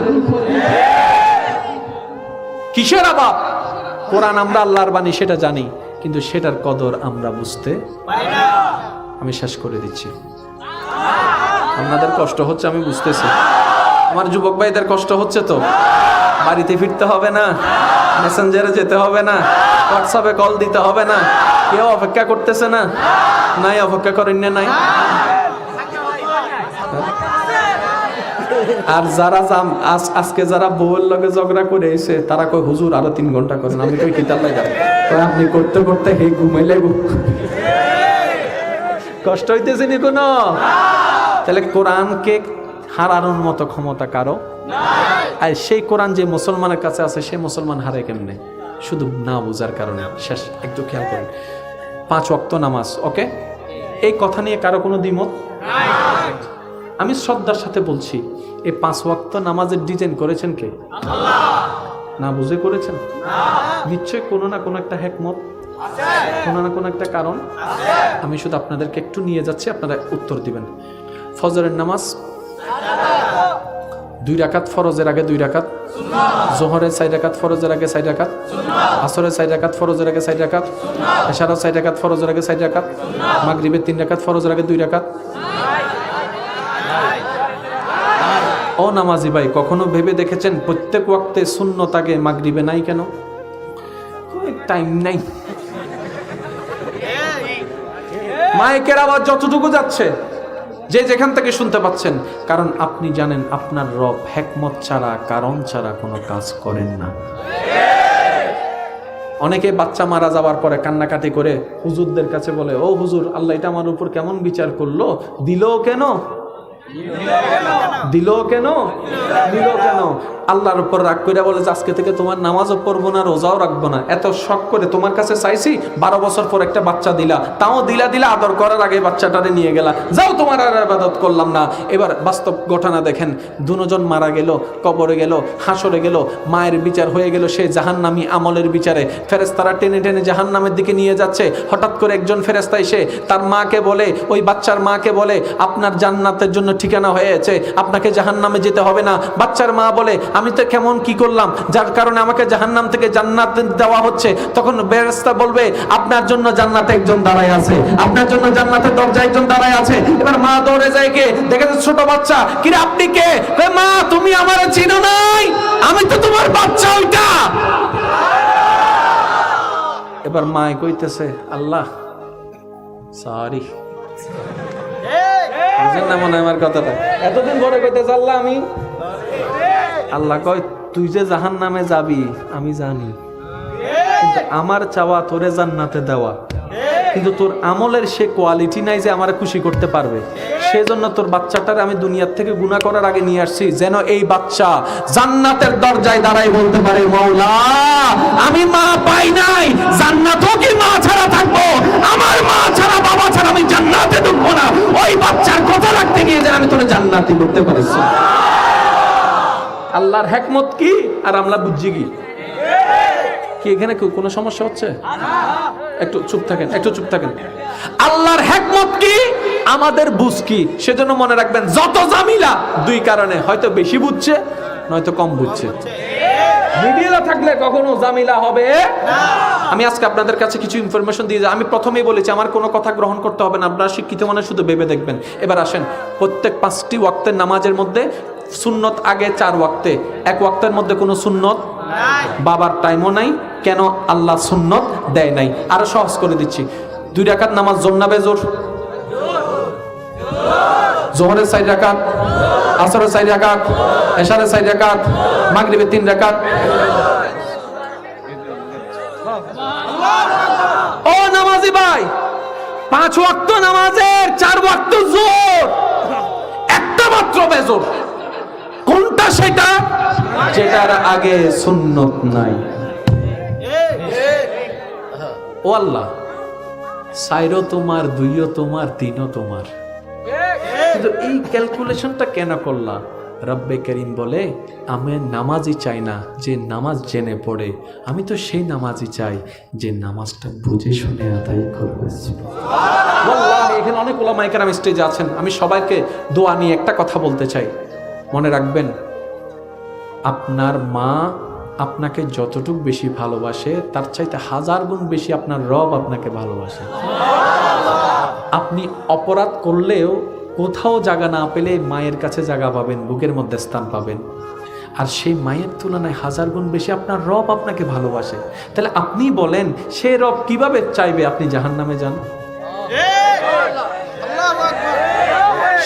কিসের অভাব? কোরআন আমরা আল্লাহর বাণী সেটা জানি, কিন্তু সেটার কদর আমরা বুঝতে পারি না। আমি শেষ করে দিচ্ছি, আপনাদের কষ্ট হচ্ছে আমি বুঝতেছি, আমার যুবক ভাইদের কষ্ট হচ্ছে তো। বাড়িতে ফিরতে হবে না, মেসেঞ্জারে যেতে হবে না, হোয়াটসঅ্যাপে কল দিতে হবে না, কেউ অপেক্ষা করতেছে না, নাই অপেক্ষা করেন না, নাই। আর যারা আজকে যারা বউয়ের লগে ঝগড়া করে এসে তারা কয় হুজুর আরো 3 ঘন্টা করেন, আমি কই কিতাব লাগা, আপনি করতে করতে হে ঘুমাইলে কষ্ট হইতেছে নি কোনো? তাহলে কোরআনকে হারানোর মতো ক্ষমতা কারো নাই। আর সেই কোরআন যে মুসলমানের কাছে আছে, সেই মুসলমান হারে কেমনে? শুধু না বোঝার কারণে। শেষ একটু খেয়াল করুন, 5 ওয়াক্ত নামাজ, ওকে? এই কথা নিয়ে কারো কোনো দ্বিমত নাই? আমি শ্রদ্ধার সাথে বলছি, এই 5 ওয়াক্ত নামাজের ডিজাইন করেছেন কে? আল্লাহ। না বুঝে করেছেন? না, নিশ্চয়ই কোনো না কোনো একটা হিকমত আছে, কোনো না কোনো একটা কারণ আছে। আমি শুধু আপনাদেরকে একটু নিয়ে যাচ্ছি, আপনারা উত্তর দিবেন। ফজরের নামাজ 2 রাকাত, ফরজের আগে 2 রাকাত, জোহরের 4 রাকাত, ফরজের আগে 4 রাকাত, আসরের 4 রাকাত, ফরজের আগে 4 রাকাত, এশারের 4 রাকাত, ফরজের আগে 4 রাকাত, মাগরিবের 3 রাকাত, ফরজের আগে 2 রাকাত। ও নামাজি ভাই, কখনো ভেবে দেখেছেন প্রত্যেক ওয়াক্তে সুন্নত আগে, মাগরিবে নাই কেন? টাইম নাই। মাইকের আওয়াজ যতটুকু যাচ্ছে, যে যেখান থেকে শুনতে পাচ্ছেন, কারণ আপনি জানেন আপনার রব হিকমত ছাড়া, কারণ ছাড়া কোনো কাজ করেন না। অনেকে বাচ্চা মারা যাওয়ার পরে কান্নাকাটি করে হুজুরদের কাছে বলে, ও হুজুর, আল্লাহ এটা আমার উপর কেমন বিচার করলো, দিল কেন? দিল কেন? দিল কেন? আল্লাহর উপর রাগ করে বলে যে আজকে থেকে তোমার নামাজও পড়বো না, রোজাও রাখবো না। এত শখ করে তোমার কাছে চাইছি, 12 বছর পর একটা বাচ্চা দিলা, তাও দিলা আদর করার আগে বাচ্চাটারে নিয়ে গেলা, যাও তোমার আর ইবাদত করলাম না। এবার বাস্তব ঘটনা দেখেন, দুজন মারা গেল, কবরে গেল, হাসরে গেল, মায়ের বিচার হয়ে গেল সেই জাহান্নামী আমলের বিচারে। ফেরেশতারা টেনে টেনে জাহান্নামের দিকে নিয়ে যাচ্ছে। হঠাৎ করে একজন ফেরেশতা এসে তার মাকে বলে, ওই বাচ্চার মাকে বলে, আপনার জান্নাতের জন্য ঠিকানা হয়েছে, আপনাকে জাহান্নামে যেতে হবে না। বাচ্চার মা বলে, আমি তো কেমন কি করলাম যার কারণে আমাকে জাহান্নাম থেকে জান্নাত দেওয়া হচ্ছে? তখন ফেরেশতা বলবে, আপনার জন্য জান্নাতে একজন দাঁড়ায় আছে, আপনার জন্য জান্নাতের দরজায় একজন দাঁড়ায় আছে। এবার মা দৌড়ে যায়, কে দেখে ছোট বাচ্চা, কিরে আপনি কে? মা তুমি আমার চিনো নাই, আমি তো তোমার বাচ্চা ওইটা। এবার মা কইতেছে, আল্লাহ সরি, বুঝেন না মনে হয় আমার কথাটা? এতদিন পরে কইতেছে আল্লাহ আমি। আল্লাহ কয়, তুই যে জাহান্নামে যাবি আমি জানি, কিন্তু আমার চাওয়া তোরে জান্নাতে দেওয়া, কিন্তু তোর আমলের সে কোয়ালিটি নাই যে আমারে খুশি করতে পারবে। সেজন্য তোর বাচ্চাটারে আমি দুনিয়ার থেকে গুনাহ করার আগে নিয়ে আসছি, যেন এই বাচ্চা জান্নাতের দরজায় দাঁড়াই বলতে পারে, মাওলা আমি মা পাই নাই, জান্নাতও কি মা ছাড়া থাকবো? আমার মা ছাড়া বাবা ছাড়া আমি জান্নাতে ঢুকবো না। ওই বাচ্চার কথা রাখতে গিয়ে যেন আমি তোরে জান্নাতি করতে পারছি। আল্লাহর হিকমত কি আর আমরা বুঝছি কি? কি এখানে কোনো সমস্যা হচ্ছে? একটু চুপ থাকেন, একটু চুপ থাকেন। আল্লাহর হিকমত কি, আমাদের বুঝ কি? সেজন্য মনে রাখবেন, যত জামিলা দুই কারণে, হয়তো বেশি বুঝছে নয়তো কম বুঝছে। মিডিয়া থাকলে কখনো জামিলা হবে না। আমি আজকে আপনাদের কাছে কিছু ইনফরমেশন দিয়ে যাই। আমি প্রথমেই বলেছি আমার কোনো কথা গ্রহণ করতে হবে না, আপনারা শিক্ষিত মানে শুধু ভেবে দেখবেন। এবার আসেন, প্রত্যেক 5টি ওয়াক্তের নামাজের মধ্যে সুন্নত আগে 4 ওয়াক্তে, 1 ওয়াক্তের মধ্যে কোনো সুন্নত বাবার টাইমও নাই। কেন আল্লাহ সুন্নত দেয় নাই? আরো সহজ করে দিচ্ছি, 2 রাকাত নামাজ জোর না বেজোর? জোহরের 4 রাকাত, আসরের 4 রাকাত, এশারের 4 রাকাত, মাগরিবের 3 রাকাত। ও নামাজি ভাই, 5 ওয়াক্ত নামাজের 4 ওয়াক্ত জোর, একটা মাত্র বেজোর। কোনটা সেটা? যেটার আগে সুন্নত নাই। ও আল্লাহ, 4ও তোমার, 2ও তোমার, 3ও তোমার, কিন্তু এই ক্যালকুলেশনটা কেন করলা? রব্বে করিম বলে, আমি নামাজই চাই না যে নামাজ জেনে পড়ে, আমি তো সেই নামাজই চাই যে নামাজটা বুঝে শুনে আদায় করবে। আল্লাহ, এখানে অনেক উলামায়ে কেরাম স্টেজে আছেন, আমি সবাইকে দোয়া নিয়ে একটা কথা বলতে চাই। মনে রাখবেন, আপনার মা আপনাকে যতটুকু বেশি ভালোবাসে তার চাইতে 1000 গুণ বেশি আপনার রব আপনাকে ভালোবাসে। আপনি অপরাধ করলেও কোথাও জায়গা না পেলে মায়ের কাছে জায়গা পাবেন, বুকের মধ্যে স্থান পাবেন। আর সেই মায়ের তুলনায় 1000 গুণ বেশি আপনার রব আপনাকে ভালোবাসে। তাহলে আপনি বলেন, সে রব কিভাবে চাইবে আপনি জাহান্নামে যান?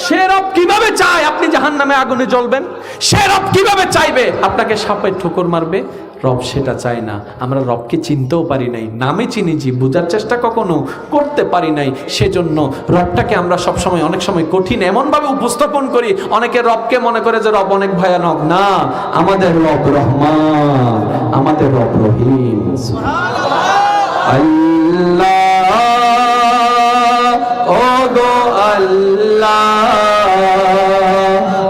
সে রব কিভাবে চায় আপনি জাহান্নামে আগুনে জ্বলবেন? সে রব কিভাবে চাইবে আপনাকে সাপে ঠোকর মারবে? রব সেটা চায় না। আমরা রবকে চিনতেও পারি নাই, নামে চিনিছি, বোঝার চেষ্টা কখনো করতে পারি নাই। সেজন্য রবটাকে আমরা সবসময় অনেক সময় কঠিন এমনভাবে উপস্থাপন করি, অনেকে রবকে মনে করে যে রব অনেক ভয়ানক। না, আমাদের রব রহমান, আমাদের রব রহিম। আল্লাহ ও গো আল্লাহ,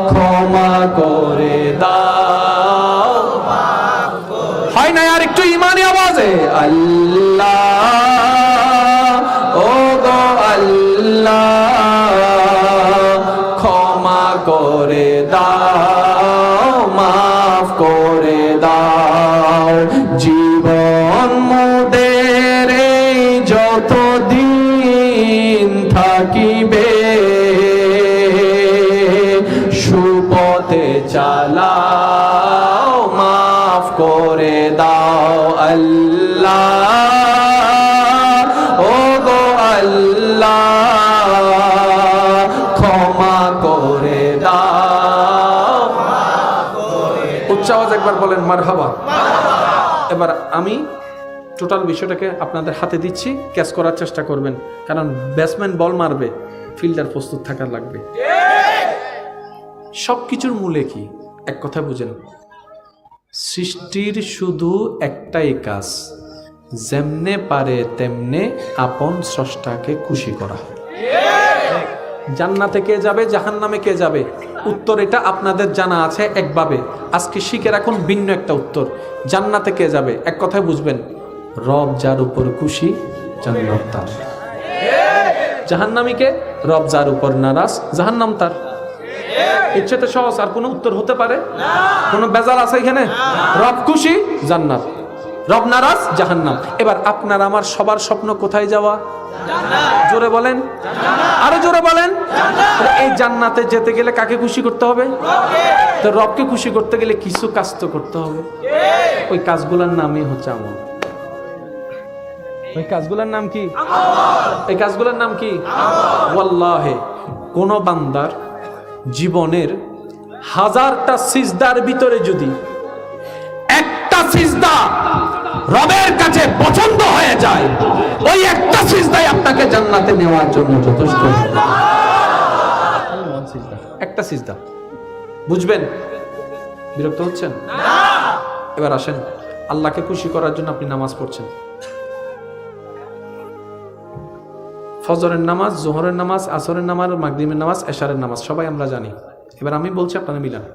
ক্ষমা করে দাও। হয় না আর একটু ইমানি আওয়াজে, আল্লাহ ও গো আল্লাহ, ক্ষমা করে দাও, মাফ করে দাও। জীবন মোদের যতদিন থাকিবে, সুপথে চালাও, মাফ করে দাও। আল্লাহ ও গো আল্লাহ, ক্ষমা করে দাও। উচ্চ আওয়াজ একবার বলেন মারহাবা। এবার আমি টোটাল বিষয়টাকে আপনাদের হাতে দিচ্ছি, ক্যাচ করার চেষ্টা করবেন, কারণ ব্যাটসম্যান বল মারবে, ফিল্ডার প্রস্তুত থাকা লাগবে। সবকিছুর মূলে কি? এক কথা বুঝেন, সৃষ্টির শুধু একটাই কাজ, যেমনে পারে তেমনে আপন স্রষ্টাকে খুশি করা। জান্নাতে কে যাবে, জাহান্নামে কে যাবে, উত্তর এটা আপনাদের জানা আছে একভাবে। আজকে শিখে রাখুন ভিন্ন একটা উত্তর। জান্নাতে কে যাবে, এক কথায় বুঝবেন, রব যার উপর খুশি জান্নাত তার। জাহান্নামীকে, রব যার উপর নারাজ জাহান্নাম তার। ইচ্ছেতে সহজ, আর কোনো উত্তর হতে পারে? কোনো বেজাল আছে এখানে? রব খুশি জান্নাত, রব নারাজ জাহান্নাম। এবার আপনার আমার সবার স্বপ্ন কোথায় যাওয়া? জোরে বলেন, আরো জোরে বলেন। এই জান্নাতে যেতে গেলে কাকে খুশি করতে হবে? তো রবকে খুশি করতে গেলে কিছু কাজ তো করতে হবে। ওই কাজগুলোর নামই হচ্ছে আমল। ওই কাজগুলোর নাম কি? এই কাজগুলোর নাম কি? ওয়াল্লাহে কোন বান্দার জীবনের 1000টা সিজদার ভিতরে যদি একটা সিজদা রবের কাছে পছন্দ হয়ে যায়, ওই একটা সিজদাই আপনাকে জান্নাতে নেওয়ার জন্য যথেষ্ট। একটা সিজদা, বুঝবেন? বিরক্ত হচ্ছেন? এবার আসেন, আল্লাহকে খুশি করার জন্য আপনি নামাজ পড়ছেন, ফজরের নামাজ, জোহরের নামাজ, আসরের নামাজ, মাগরিবের নামাজ, এশারের নামাজ, সবাই আমরা জানি। এবার আমি বলছি, আপনারা মিলান।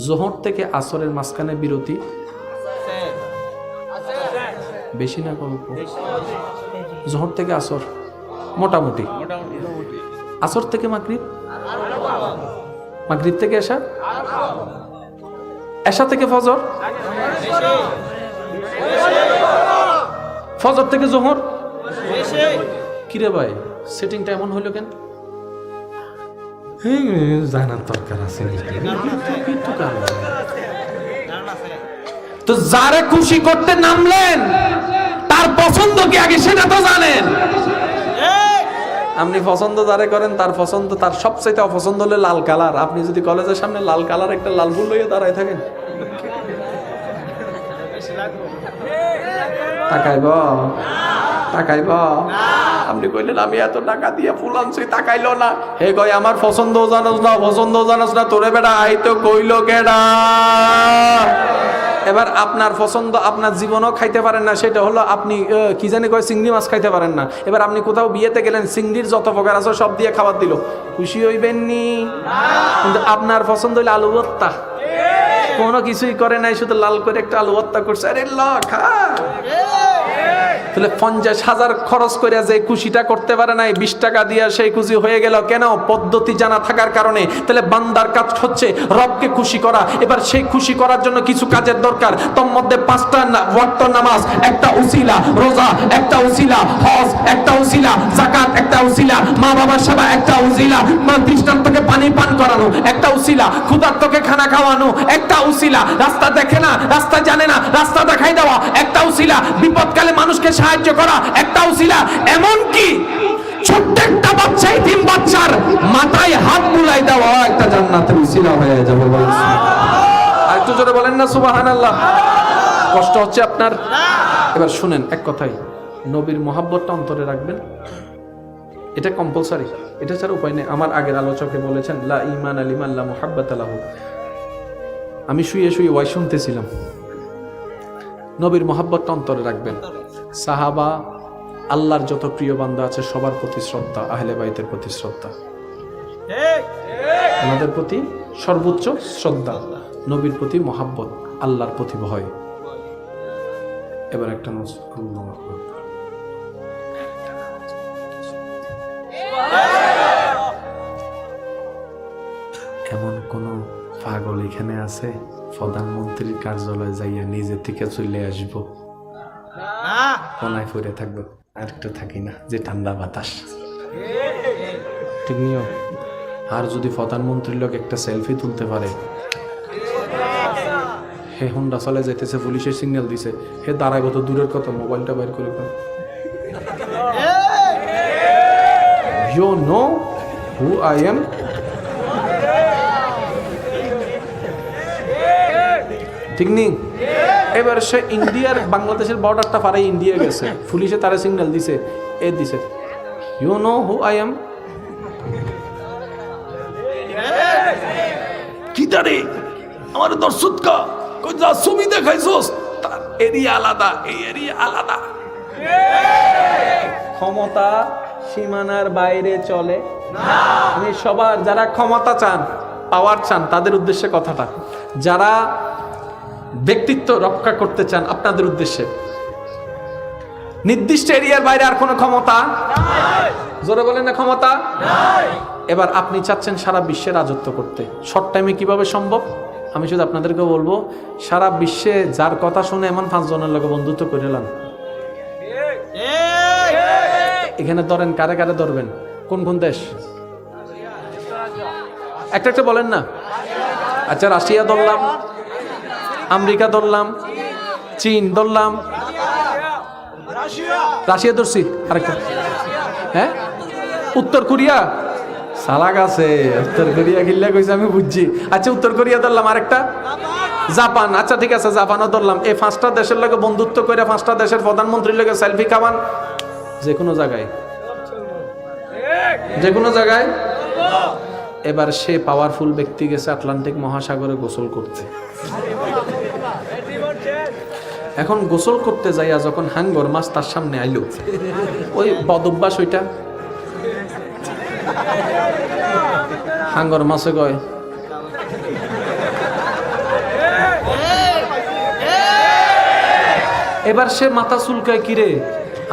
জোহর থেকে আসরের মাঝখানে বিরতি বেশি না কম? জোহর থেকে আসর মোটামুটি, আসর থেকে মাগরিব, মাগরিব থেকে এশা, এশা থেকে ফজর, ফজর থেকে জোহর। কিরে ভাই, সেটিংটা এমন হইল কেন? জানার দরকার আছে। তো যারে খুশি করতে নামলেন তার পছন্দ কি আগে সেটা তো জানেন। আপনি পছন্দ যারে করেন তার পছন্দ, তার সবচেয়ে অপছন্দ হলে লাল কালার। আপনি যদি কলেজের সামনে লাল কালার একটা লাল ফুল লইয়ে দাঁড়ায় থাকেন, তাকাইব? তাকাইব? আপনি কইলেন আমি এত টাকা দিয়ে ফুল আনছি, তাকাইলো না। হে কয় আমার পছন্দ জানোস না, পছন্দ জানোস না, তোরে বেটা আই তো কইলো কেডা। এবার আপনার পছন্দ আপনার জীবনও খাইতে পারেন না, সেটা হলো আপনি কি জানি কয় চিংড়ি মাছ খাইতে পারেন না। এবার আপনি কোথাও বিয়েতে গেলেন, চিংড়ির যত প্রকার আছে সব দিয়ে খাবার দিল, খুশি হইবেন নি? কিন্তু আপনার পছন্দ হইলে আলু ভর্তা, কোনো কিছুই করে নাই, শুধু লাল করে একটা আলু ভর্তা করছে, আরে ল খা। তাহলে 50,000 খরচ করে যে খুশিটা করতে পারে নাই, 20 টাকা দিয়ে সেই খুশি হয়ে গেল কেন? পদ্ধতি জানা থাকার কারণে। তাহলে বান্দার কাজ হচ্ছে রবকে খুশি করা। এবার সেই খুশি করার জন্য কিছু কাজের দরকার। তোর মধ্যে 5টা ওয়াক্ত নামাজ একটা উসিলা, রোজা একটা উসিলা, হজ একটা উসিলা, যাকাত একটা উসিলা, মা বাবার সেবা একটা উসিলা, তৃষ্ণার্তকে পানি পান করানো একটা উসিলা, ক্ষুধার্তকে খানা খাওয়ানো একটা উসিলা, রাস্তা দেখে না, রাস্তা জানে না, রাস্তা দেখাই দেওয়া একটা উসিলা, বিপদকালে মানুষকে সাহায্য করা একটা উসিলা। এমন কি ছোট্ট একটা বাচ্চা, এতিম বাচ্চার মাথায় হাত বুলাই দেওয়া একটা জান্নাতের উসিলা হয়ে যাবে। আর একটু জোরে বলেন না সুবহানাল্লাহ। কষ্ট হচ্ছে আপনার? এবার শুনেন, এক কথাই নবীর মহাব্বতটা অন্তরে রাখবেন, এটা কম্পালসারি, এটা ছাড়া উপায় নেই। আমার আগের আলোচকে বলেছেন লা ঈমান লিমান লা মুহাব্বাতা লাহু। আমি শুয়ে শুয়ে ওয়াই শুনতেছিলাম, নবীর মহাব্বতটা অন্তরে রাখবেন। সাহাবা, আল্লাহর যত প্রিয় বান্দা আছে সবার প্রতি শ্রদ্ধা, আহলে বাইতের প্রতি শ্রদ্ধা, আমাদের প্রতি সর্বোচ্চ শ্রদ্ধা, নবীর প্রতি মহাব্বত, আল্লাহর প্রতি ভয়। এবার একটা এমন কোন পাগল এখানে আছে প্রধানমন্ত্রীর কার্যালয়ে যাইয়া নিজে থেকে চলে আসবো, কোনায় পড়ে থাকবো, আর একটু থাকি না, যে ঠান্ডা বাতাস, ঠিক নিও। আর যদি প্রধানমন্ত্রীর লোক একটা সেলফি তুলতে পারে, হে হুন্ডা চলে যাইতেছে, পুলিশের সিগন্যাল দিছে, হে দাঁড়াইব তো দূরের কথা, মোবাইলটা বাইর করে You know who I am? ঠিক নেই? এবার সে ইন্ডিয়ার বাংলাদেশের বর্ডারটা পারে ইন্ডিয়া গেছে, পুলিশে তারা সিগন্যাল দিছে, এ দিছে, You know who I am? কি দাঁড়ে আমার দর্শক যা ছবি দেখাইছস তার এরিয়া আলাদা, এই এরিয়া আলাদা। ক্ষমতা সীমানার বাইরে চলে না। আমি সবার যারা ক্ষমতা চান, পাওয়ার চান, তাদের উদ্দেশ্যে কথাটা, যারা ব্যক্তিত্ব রক্ষা করতে চান আপনাদের উদ্দেশ্যে, নির্দিষ্ট এরিয়ার বাইরে আর কোনো ক্ষমতা নাই। জোরে বলেন না ক্ষমতা নাই। এবার আপনি চাচ্ছেন সারা বিশ্বে রাজত্ব করতে, শর্ট টাইমে কিভাবে সম্ভব? আমি শুধু আপনাদেরকে বলবো, সারা বিশ্বে যার কথা শুনে এমন 5 জনের লোক বন্ধুত্ব করে নেন। এখানে ধরেন, কারে কারে ধরবেন? কোন কোন দেশ? একটা একটা বলেন না। আচ্ছা, রাশিয়া ধরলাম, আমেরিকা ধরলাম, চীন ধরলাম, রাশিয়া ধরছি, আরেকটা হ্যাঁ উত্তর কোরিয়া। সালাক আছে উত্তর কোরিয়া, কিল্লা কইছে আমি বুঝছি। আচ্ছা, উত্তর কোরিয়া ধরলাম, আরেকটা জাপান। আচ্ছা ঠিক আছে, জাপানও ধরলাম। এই 5টা দেশের লগে বন্ধুত্ব করে 5টা দেশের প্রধানমন্ত্রীর লগে সেলফি খাওয়ান, যে কোনো জায়গায়, যে কোনো জায়গায়। এবার সে পাওয়ারফুল ব্যক্তি গেছে আটলান্টিক মহাসাগরে গোসল করতে। এখন গোসল করতে যাইয়া যখন হাঙ্গর মাছ তার সামনে আইলো, ওই বদভ্যাস ওইটা, হাঙ্গর মাছে কয় এবার সে মাথা চুলকায়, কিরে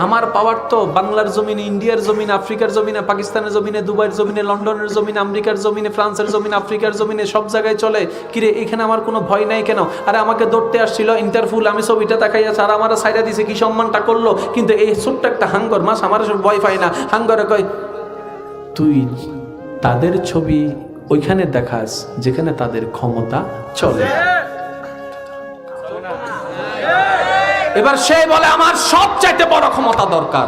আমার পাওয়ার তো বাংলার জমিনে, ইন্ডিয়ার জমিনে, আফ্রিকার জমিনে, পাকিস্তানের জমিনে, দুবাইয়ের জমিনে, লন্ডনের জমিনে, আমেরিকার জমিনে, ফ্রান্সের জমিনে, আফ্রিকার জমিনে, সব জায়গায় চলে। কিরে এখানে আমার কোনো ভয় নাই কেন? আরে আমাকে ধরতে আসছিল ইন্টারফুল, আমি ছবিটা দেখাইয়াছি আর আমার সাইডা দিছে, কি সম্মানটা করলো। কিন্তু এই ছোট্ট একটা হাঙ্গর মাছ আমার সব ভয় পায় না। হাঙ্গরে কয়, তুই তাদের ছবি ওইখানে দেখাস যেখানে তাদের ক্ষমতা চলে। এবার সে বলে আমার সবচাইতে বড় ক্ষমতা দরকার।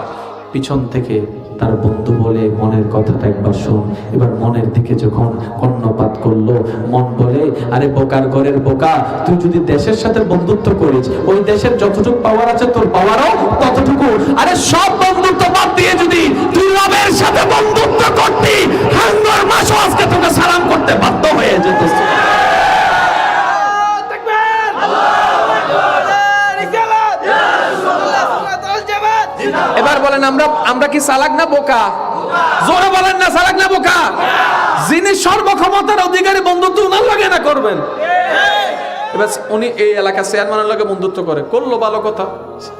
পিছন থেকে তার বন্ধু বলে, মনের কথাটা একবার শোন। এবার মনের দিকে যখন কর্ণপাত করলো, মন বলে, আরে বোকার ঘরের বোকা, তুই যদি দেশের সাথে বন্ধুত্ব করিস, ওই দেশের যতটুকু পাওয়ার আছে তোর পাওয়ারও ততটুকু। আরে সব বন্ধুত্ব বাদ দিয়ে যদি তুই রবের সাথে বন্ধুত্ব করতি, হাঙ্গর মাসও আজকে তোকে সালাম করতে বাধ্য হয়ে যেত। এবার বলেন আমরা কি চালাক না বোকা? জোরে বলেন না, চালাক না বোকা? যিনি সর্বক্ষমতার অধিকারী, বন্ধুত্ব উনার লাগে না করবেন। এবার উনি এই এলাকার চেয়ারম্যানের লগে বন্ধুত্ব করলো, ভালো কথা।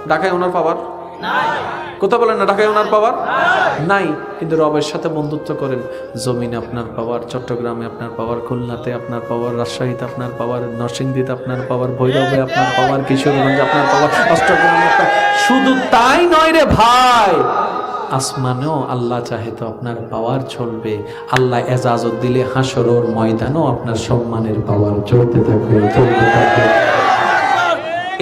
ঢাকায় ওনার পাওয়ার নাই, কথা বলেন না, ঢাকায় ওনার পাওয়ার নাই। কিন্তু রবের সাথে বন্ধুত্ব করেন, জমিনে আপনার পাওয়ার, চট্টগ্রামে আপনার পাওয়ার, খুলনাতে আপনার পাওয়ার, রাজশাহীতে আপনার পাওয়ার, নরসিংদীতে আপনার পাওয়ার, ভৈরবে আপনার পাওয়ার, কিশোরগঞ্জে আপনার পাওয়ার, অষ্টগ্রামে আপনার। শুধু তাই নয় রে ভাই, আসমানেও আল্লাহ চাহে তো আপনার পাওয়ার চলবে। আল্লাহ এজাজত দিলে হাসরের ময়দানও আপনার সম্মানের পাওয়ার চলতে থাকবে, চলতে থাকবে।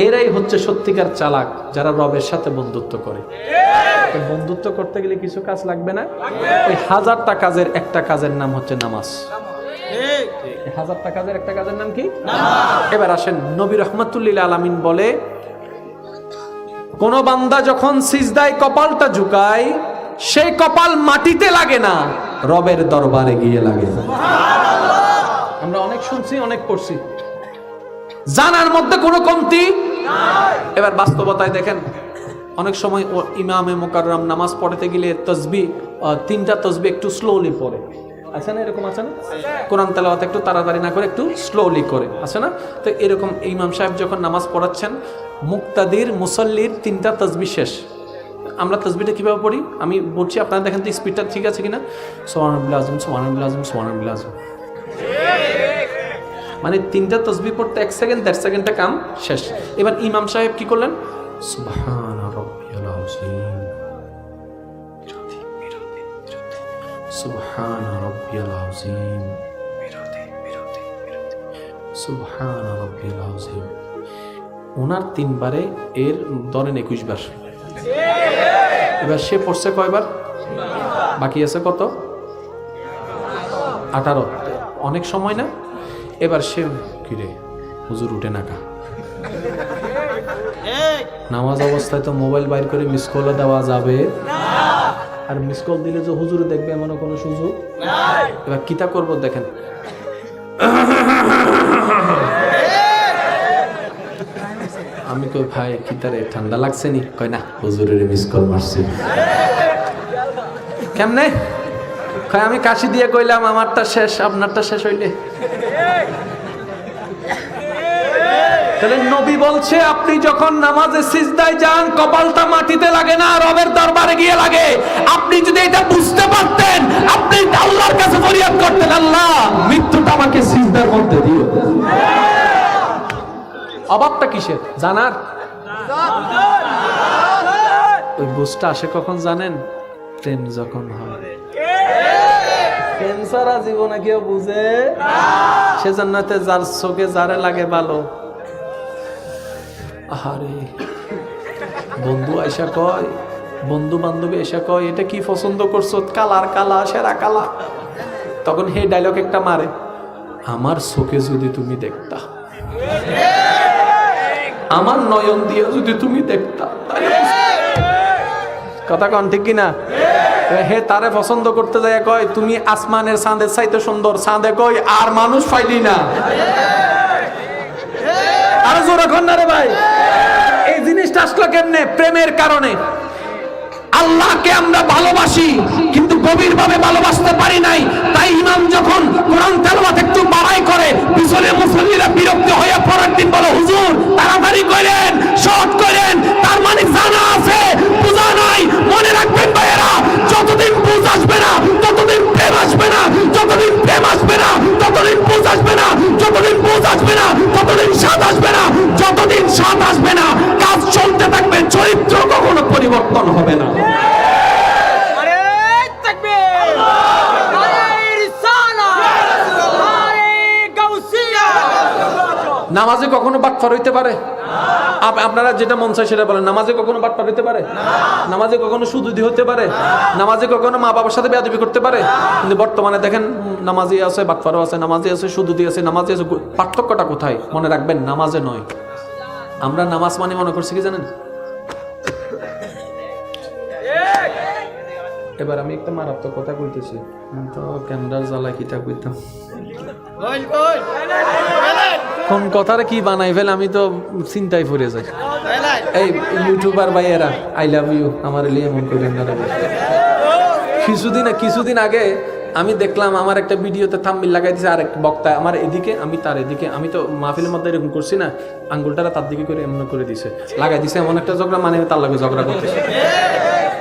এরাই হচ্ছে সত্যিকার চালাক, যারা রবের সাথে বন্ধুত্ব করে। বন্ধুত্ব করতে গেলে কিছু কাজ লাগবে না? ওই 1000টা কাজের একটা কাজের নাম হচ্ছে নামাজ। 1000টা কাজের একটা কাজের নাম কি? এবার আসেন, নবী রহমাতুল্লিল আলামিন বলে, কোন বান্দা যখন সিজদায় কপালটা ঝুঁকায়, সেই কপাল মাটিতে লাগে না, রবের দরবারে গিয়ে লাগে। আমরা অনেক শুনছি, অনেক পড়ছি, জানার মধ্যে কোনো কমতি নাই। এবার বাস্তবতায় দেখেন, অনেক সময় ইমামে মুকাররম নামাজ পড়তে গেলে তাসবিহ, 3টা তাসবিহ একটু স্লোলি পড়ে, আছে না? এরকম আছে না? কোরআন তেলাওয়াত একটু তাড়াতাড়ি না করে একটু স্লোলি করে, আছে না? তো এরকম ইমাম সাহেব যখন নামাজ পড়াচ্ছেন, মুক্তাদির মুসল্লির 3টা তাসবিহ শেষ। আমরা তাসবিহটা কিভাবে পড়ি আমি বলছি, আপনারা দেখেন তো স্পিডটা ঠিক আছে কিনা। সুবহানাল্লাহ আযম, সুবহানাল্লাহ আযম, সুবহানাল্লাহ আযম। মানে 3টা তাসবিহ পড়তে 1 সেকেন্ড 1.5 সেকেন্ডে কাম শেষ। এবার ইমাম সাহেব কি করলেন? সুবহান রাব্বিয়াল আযীম, সুবহান রাব্বিয়াল আযীম, সুবহান রাব্বিয়াল আযীম। ওনার 3 বারে, এর ধরেন 21 বার। এবার সে পড়ছে কয়বার? বাকি আছে কত? 18। অনেক সময় না? এবার সে কিরে হুজুর উঠে না কা, নামাজ অবস্থায় তো মোবাইল বাইর করে মিস কল দেওয়া যাবে না, আর মিস কল দিলে যে হুজুর দেখবে এমন কোনো সুযোগ নাই। এবার কিতা করব দেখেন, আমি কই ভাই কি তারে ঠান্ডা লাগছে নি? কয় না, হুজুরের মিস কল মারছি। কেমনে? কয় আমি কাশি দিয়ে কইলাম আমারটা শেষ, আপনারটা শেষ হইলে। তাহলে নবী বলছে আপনি যখন নামাজে সিজদায় যান কপালটা মাটিতে লাগে না, রবের দরবারে গিয়ে লাগে। আপনি যদি এটা বুঝতে পারতেন, আপনি আল্লাহর কাছে ফরিয়াদ করতেন, আল্লাহ মৃত্যুটা আমাকে সিজদার মধ্যে দিও। অভাবটা কিসের জানার? ওই বুঝটা আসে কখন জানেন? প্রেম যখন হয়। প্রেম ছাড়া জীবনে কেউ বুঝে সেজন্য যার চোখে যারে লাগে ভালো। আহারে বন্ধু আইসা কয়, বন্ধু বান্ধবী এসে কয় এটা কি পছন্দ করছো? কালার কালা সেরা কালা। তখন হে ডায়লগ একটা মারে, আমার চোখে যদি তুমি দেখতা, আমার নয়ন দিয়ে যদি তুমি দেখতা। কথা কন ঠিক কিনা? হে তারে পছন্দ করতে যায় কয় তুমি আসমানের চাঁদের চাইতে সুন্দর। চাঁদে কয় আর মানুষ পাইলি না। আরো জোরে কন না রে ভাই। এই জিনিসটা আসলো কেমনে? প্রেমের কারণে। আল্লাহকে আমরা ভালোবাসি কিন্তু গভীর ভাবে ভালোবাসতে পারি নাই। তাই ইমাম যখন কোরআন তেলাওয়াত একটু বাড়াই করে, পিছনে মুসল্লিরা বিরক্ত হয়ে পরের দিন বলে হুজুর তাড়াতাড়ি করেন, শর্ট করেন। তার মানে জানা আছে, বুঝা নাই। মনে রাখবেন ভাইয়েরা, যতদিন বুঝ আসবে না ততদিন প্রেম আসবে না, যতদিন প্রেম আসবে না ততদিন বুঝ আসবে না, যতদিন বুঝ আসবে না ততদিন স্বাদ আসবে না, যতদিন স্বাদ আসবে না কাজ চলতে থাকবে, চরিত্র কখনো পরিবর্তন হবে না। নামাজে কখনো বাটপার হইতে পারে? আপনারা যেটা মন চায় সেটা বলেন। নামাজে কখনো বাটপার হইতে পারে? নামাজে কখনো সুদুদি হতে পারে? নামাজে কখনো মা বাবার সাথে বেয়াদবি করতে পারে? কিন্তু বর্তমানে দেখেন নামাজি আছে, বাটপারও আছে, নামাজি আছে, সুদুদি আছে, নামাজি আছে। পার্থক্যটা কোথায়? মনে রাখবেন নামাজে নয়। আমরা নামাজ মানে মনে করছি কি জানেন? এবার আমি একটা মারাত্মক কথা কইতেছি, তো ক্যামেরার জ্বালা কিটা কইতাম, কোন কথাটা কি বানাই ফেলে আমি তো চিন্তায় পড়ে যাই। এই ইউটিউবার ভাইয়েরা আই লাভ ইউ, আমার লিয়ে মন করেন না। কিছুদিন আগে আমি দেখলাম আমার একটা ভিডিওতে থাম্বনেইল লাগাই দিয়েছে আরেক বক্তা আমার এদিকে, আমি তার এদিকে। আমি তো মাহফিলের মধ্যে এরকম করছি না, আঙ্গুলটারা তার দিকে করে এমন করে দিছে, লাগাই দিছে এমন একটা ঝগড়া, মানে তার লাগে ঝগড়া করতেছে।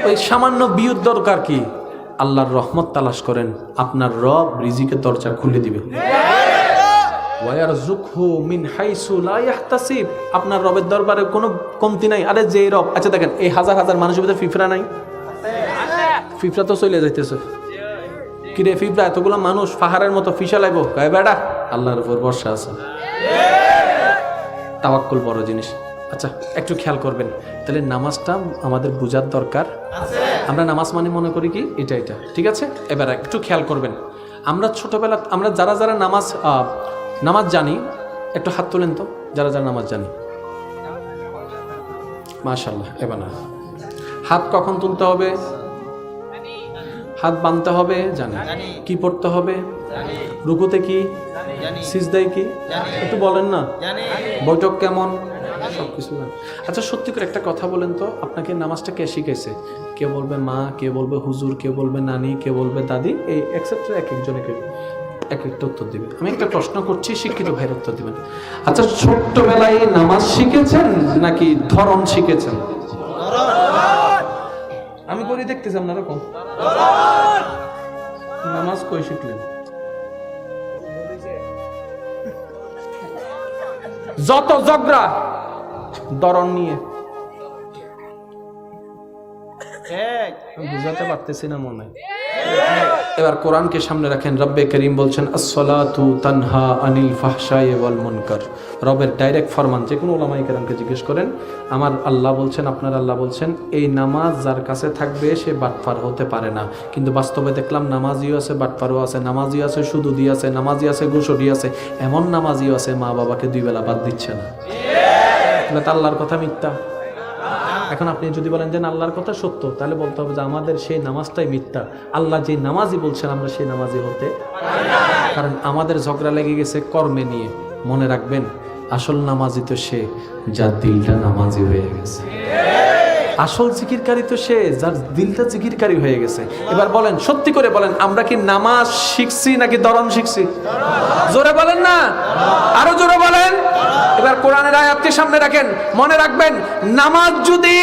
ওই সামান্য বিয়ুর দরকার কি? আল্লাহর রহমত তালাশ করেন, আপনার রব রিজিকের দরজা খুলে দিবে। আপনার রবের দরবারে কোনো কমতি নাই। আরে যে রব, আচ্ছা দেখেন এই হাজার হাজার মানুষের ভিতরে ফিফরা নাই? ফিফরা তো চলে যাইতেছে। কিরে ফিফরা এতগুলো মানুষ পাহাড়ের মতো ফিসা লাগবো? গায়ে বেড়া, আল্লাহর উপর ভরসা আছে। তাওয়াক্কুল বড় জিনিস। আচ্ছা একটু খেয়াল করবেন, তাহলে নামাজটা আমাদের বোঝার দরকার। আমরা নামাজ মানে মনে করি কি এটা, ঠিক আছে? এবার একটু খেয়াল করবেন, আমরা ছোটবেলা আমরা যারা যারা নামাজ জানি একটু হাত তোলেন তো, যারা যারা নামাজ জানি। মাশাআল্লাহ। এবার না, হাত কখন তুলতে হবে? হাত বাঁধতে হবে জানি। কি পড়তে হবে? রুকুতে কি, সিজদায় কি, একটু বলেন না। বৈঠক কেমন? সবকিছু জানি। আচ্ছা সত্যি করে একটা কথা বলেন তো, আপনাকে নামাজটা কে শিখাইছে? কেউ বলবে মা, কেউ বলবে হুজুর, কেউ বলবে নানি, কেউ বলবে দাদি, এই এক্সেপ্টরা এক একজনকে এক একটা উত্তর দিবে। আমি একটা প্রশ্ন করছি, শিক্ষিত ভাইয়ের উত্তর দিবেন। আচ্ছা ছোট্টবেলায় নামাজ শিখেছেন নাকি ধরন শিখেছেন? আমি করি দেখতেছি আপনারা কম নামাজ কই শিখলেন? যত ঝগড়া ধরন নিয়ে, বুঝাতে পারতেছি না মনে হয়। এবার কোরআনকে সামনে রাখেন। রব্বে করিম বলছেন আসসালাতু তানহা আনিল ফাহশাই ওয়াল মুনকার। রবের ডাইরেক্ট ফরমান, যে কোনো ওলামায়ে কেরামকে জিজ্ঞেস করেন। আমার আল্লাহ বলছেন, আপনার আল্লাহ বলছেন এই নামাজ যার কাছে থাকবে সে বাটপার হতে পারে না। কিন্তু বাস্তবে দেখলাম নামাজিও আছে, বাটপারও আছে, নামাজিও আছে, সুদুদি আছে, নামাজি আছে, ঘুষড়ি আছে, এমন নামাজিও আছে মা বাবাকে দুই বেলা বাদ দিচ্ছে না। তাহলে আল্লাহর কথা মিথ্যা। এখন আপনি যদি বলেন যে আল্লাহর কথা সত্য, তাহলে বলতে হবে যে আমাদের সেই নামাজটাই মিথ্যা। আল্লাহ যে নামাজই বলছেন আমরা সেই নামাজই হতে, কারণ আমাদের ঝগড়া লেগে গেছে কর্মে নিয়ে। মনে রাখবেন আসল নামাজি তো সে যার দিলটা নামাজি হয়ে গেছে। আসল জিকিরকারী তো সে যার দিলটা জিকিরকারী হয়ে গেছে। এবার বলেন, সত্যি করে বলেন, আমরা কি নামাজ শিখছি নাকি দরন শিখছি? জোরে বলেন না, আরো জোরে বলেন। এবার কোরআনের আয়াতকে সামনে রাখেন, মনে রাখবেন, নামাজ যদি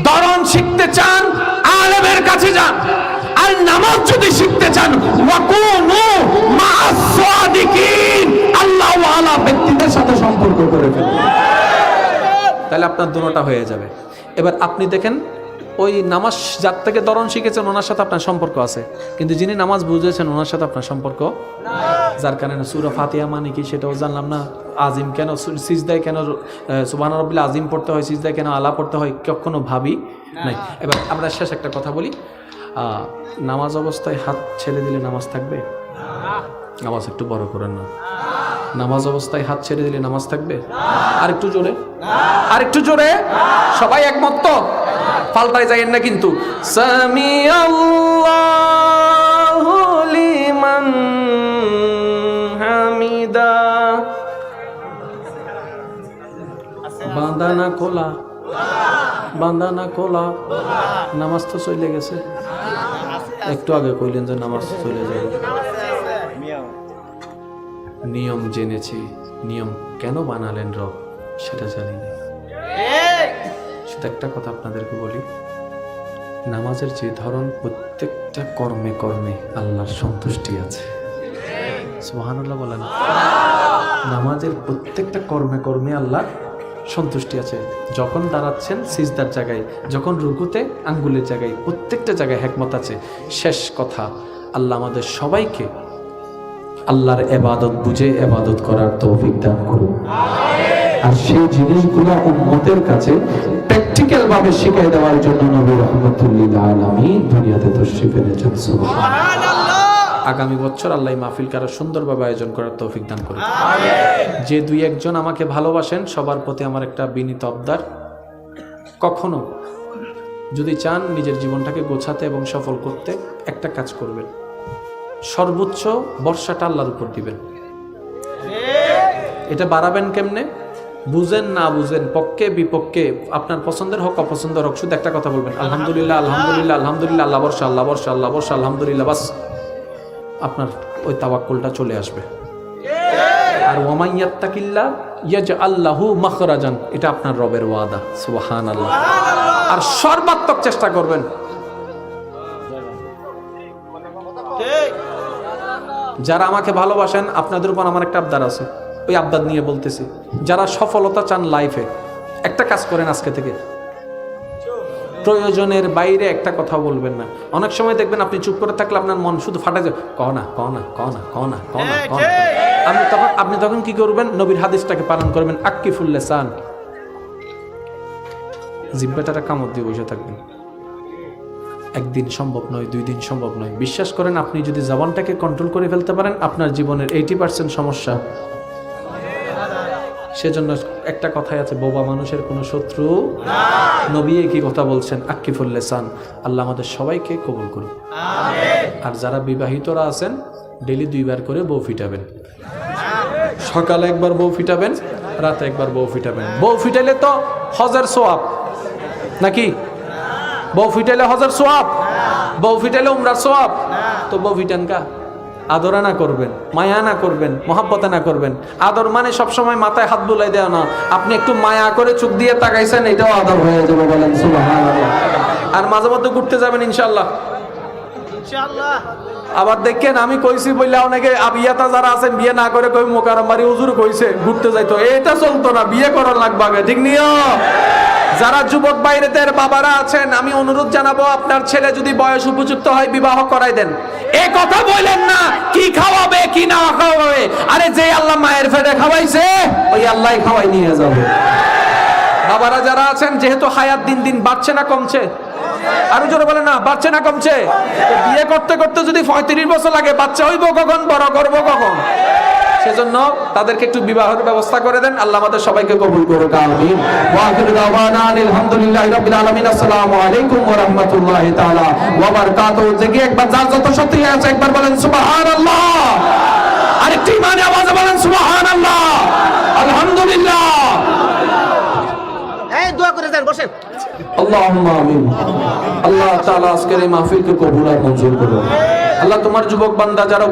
দরন শিখতে চান আলেমের কাছে যান, আর নামাজ যদি শিখতে চান ওয়াকুনু মা'আস সাদিকিন, আল্লাহ ওয়ালা ব্যক্তিদের সাথে সম্পর্ক করে ফেলুন, তাহলে আপনার দুটোটা হয়ে যাবে। এবার আপনি দেখেন, ওই নামাজ যার থেকে দরন শিখেছেন ওনার সাথে আপনার সম্পর্ক আছে, কিন্তু যিনি নামাজ বুঝেছেন ওনার সাথে আপনার সম্পর্ক, যার কারণে সূরা ফাতিহা মানে কি সেটাও জানলাম না, আজিম কেন সিজদায়, কেন সুবহান রাব্বিল আজিম পড়তে হয়, সিজদায় কেন আলা পড়তে হয় কখনো ভাবি নাই। এবার আমরা শেষ একটা কথা বলি, নামাজ অবস্থায় হাত ছেড়ে দিলে নামাজ থাকবে? নামাজ একটু বড় করেন না, নামাজ অবস্থায় হাত ছেড়ে দিলে নামাজ থাকবে? আর একটু জোরে, আর একটু জোরে, সবাই একমত তো? পাল্টায় যাইয়েন না কিন্তু। সামি আল্লাহু লিমান হামিদা, বাঁধানা খোলা, বাঁধানা খোলা, নামাজ তো চলে গেছে। একটু আগে কইলেন যে নামাজ চলে যাবে। নিয়ম জেনেছি, নিয়ম কেন বানালেন রব সেটা জানি না। শুধু একটা কথা আপনাদেরকে বলি, নামাজের যে ধরন, প্রত্যেকটা কর্মে কর্মে আল্লাহর সন্তুষ্টি আছে। সুবহানাল্লাহ বলেন। নামাজের প্রত্যেকটা কর্মে কর্মে আল্লাহর সন্তুষ্টি আছে। যখন দাঁড়াচ্ছেন সিজদার জায়গায়, যখন রুকুতে আঙ্গুলের জায়গায়, প্রত্যেকটা জায়গায় হিকমত আছে। শেষ কথা, আল্লাহ আমাদের সবাইকে আল্লাহর ইবাদত বুঝে ইবাদত করার তৌফিক দান করুন, আর সেই জিনিসগুলো উম্মতের কাছে প্র্যাকটিক্যাল ভাবে শিখিয়ে দেওয়ার জন্য নবী রাহমাতুল লিল আলামিন দুনিয়াতে তাশরীফ এনেছেন। সুবহানাল্লাহ। আগামী বছর আল্লাহ মাহফিলকে আরো সুন্দরভাবে আয়োজন করার তৌফিক দান করুন। যে দুই একজন আমাকে ভালোবাসেন সবার প্রতি আমার একটা বিনীত আবদার, কখনো যদি চান নিজের জীবনটাকে গোছাতে এবং সফল করতে, একটা কাজ করবেন, সর্বোচ্চ বর্ষাটা আল্লাহর উপর দিবেন। এটা বাড়াবেন কেমনে? বুঝেন না বুঝেন, পক্ষে বিপক্ষে, আপনার পছন্দের হোক অপছন্দের হোক, শুধু একটা কথা বলবেন, আলহামদুলিল্লাহ আলহামদুলিল্লাহ আলহামদুলিল্লাহ, আল্লাহ বর্ষা আল্লাহ বর্ষা আল্লাহ বর্ষা আলহামদুলিল্লাহ, বাস আপনার ওই তাওয়াক্কুলটা চলে আসবে। আর ওয়ামান ইয়াত্তাকিল্লাহ ইয়াজআল লাহু মাখরাজান, এটা আপনার রবের ওয়াদা। সুবহানাল্লাহ। আর সর্বাত্মক চেষ্টা করবেন, যারা আমাকে ভালোবাসেন আপনাদের উপর আমার একটা আবদার আছে, ওই আবদার নিয়ে বলতেছি, যারা সফলতা চান লাইফে, একটা কাজ করেন আজকে থেকে, প্রয়োজনের বাইরে একটা কথা বলবেন না। অনেক সময় দেখবেন আপনি চুপ করে থাকলে আপনার মন শুধু ফাটা যায়, কনা কনা কনা কনা কনা কনা। আপনি তখন কি করবেন? নবীর হাদিসটাকে পালন করবেন, আক্কিফুল লিসান, জিহ্বাটারে কামড় দিয়ে বসে থাকবেন। একদিন সম্ভব নয়, 2 দিন সম্ভব নয়। বিশ্বাস করেন, আপনি যদি জবানটাকে কন্ট্রোল করে ফেলতে পারেন, আপনার জীবনের 80% সমস্যা। সেজন্য একটা কথাই আছে, বোবা মানুষের কোনো শত্রু নবী কি কথা বলছেন, আক্কিফুল লিসান। আল্লাহ আমাদের সবাইকে কবুল করুন। আর যারা বিবাহিতরা আছেন, ডেলি 2 বার করে বউ ফিটাবেন। সকালে একবার বউ ফিটাবেন, রাতে একবার বউ ফিটাবেন। বউ ফিটাইলে তো হজের সওয়াব নাকি? বউ ফিটাইলে হজের সওয়াব, বউ ফিটাইলে উমরার সওয়াব। তো বউ ফিটান কা? আদরা না করবেন, মায়া না করবেন, মহাব্বত না করবেন। আদর মানে সবসময় মাথায় হাত বুলাই দেওয়া না, আপনি একটু মায়া করে চোখ দিয়ে তাকাইছেন, এটাও আদর হয়ে যাবে। বলেন সুবহানাল্লাহ। আর মাঝে মধ্যে ঘুরতে যাবেন ইনশাআল্লাহ। আবার দেখেন, আমি কইছি বললে অনেকে আবিয়াতা যারা আছেন বিয়ে না করে কই মোকাররম বাড়ি হুজুর কইছে ঘুরতে যাইতো, এটা চলতো না, বিয়ে করার লাগবে আগে, ঠিক নিও। যারা যুবক বাইরেদের বাবারা আছেন, আমি অনুরোধ জানাবো, আপনার ছেলে যদি বয়স উপযুক্ত হয় বিবাহ করাই দেন। এই কথা বলেন না কি খাওয়াবে কি না খাওয়াবে, আরে যে আল্লাহ মায়ের পেটে খাওয়াইছে ওই আল্লাহই খাওয়াই নিয়ে যাবে। বাবারা যারা আছেন, যেহেতু হায়াত দিন দিন বাড়ছে না কমছে? আরো জোরে বলেন না, বাড়ছে না কমছে? বিয়ে করতে করতে যদি 35 বছর লাগে, বাচ্চা হইব কখন, বড় করব কখন? সেজন্য তাদেরকে একটু বিবাহের ব্যবস্থা করে দেন। আল্লাহ আমাদের সবাইকে কবুল করুক, আমিন। ওয়া আখিরু দাওয়ানা আলহামদুলিল্লাহি রাব্বিল আলামিন। আসসালামু আলাইকুম ওয়া রাহমাতুল্লাহি তাআলা ওয়া বারাকাতুহু। দেখি একবার যার যত শক্তি আছে একবার বলেন সুবহানাল্লাহ। আরেকটি ইমানে আওয়াজে বলেন সুবহানাল্লাহ, আলহামদুলিল্লাহ। আল্লাহুম্মা আমিন। আল্লাহ তাআলা আজকের এই মাহফিলকে কবুল আর মঞ্জুর করুন। আল্লাহ তোমার যুবক বান্দা যারা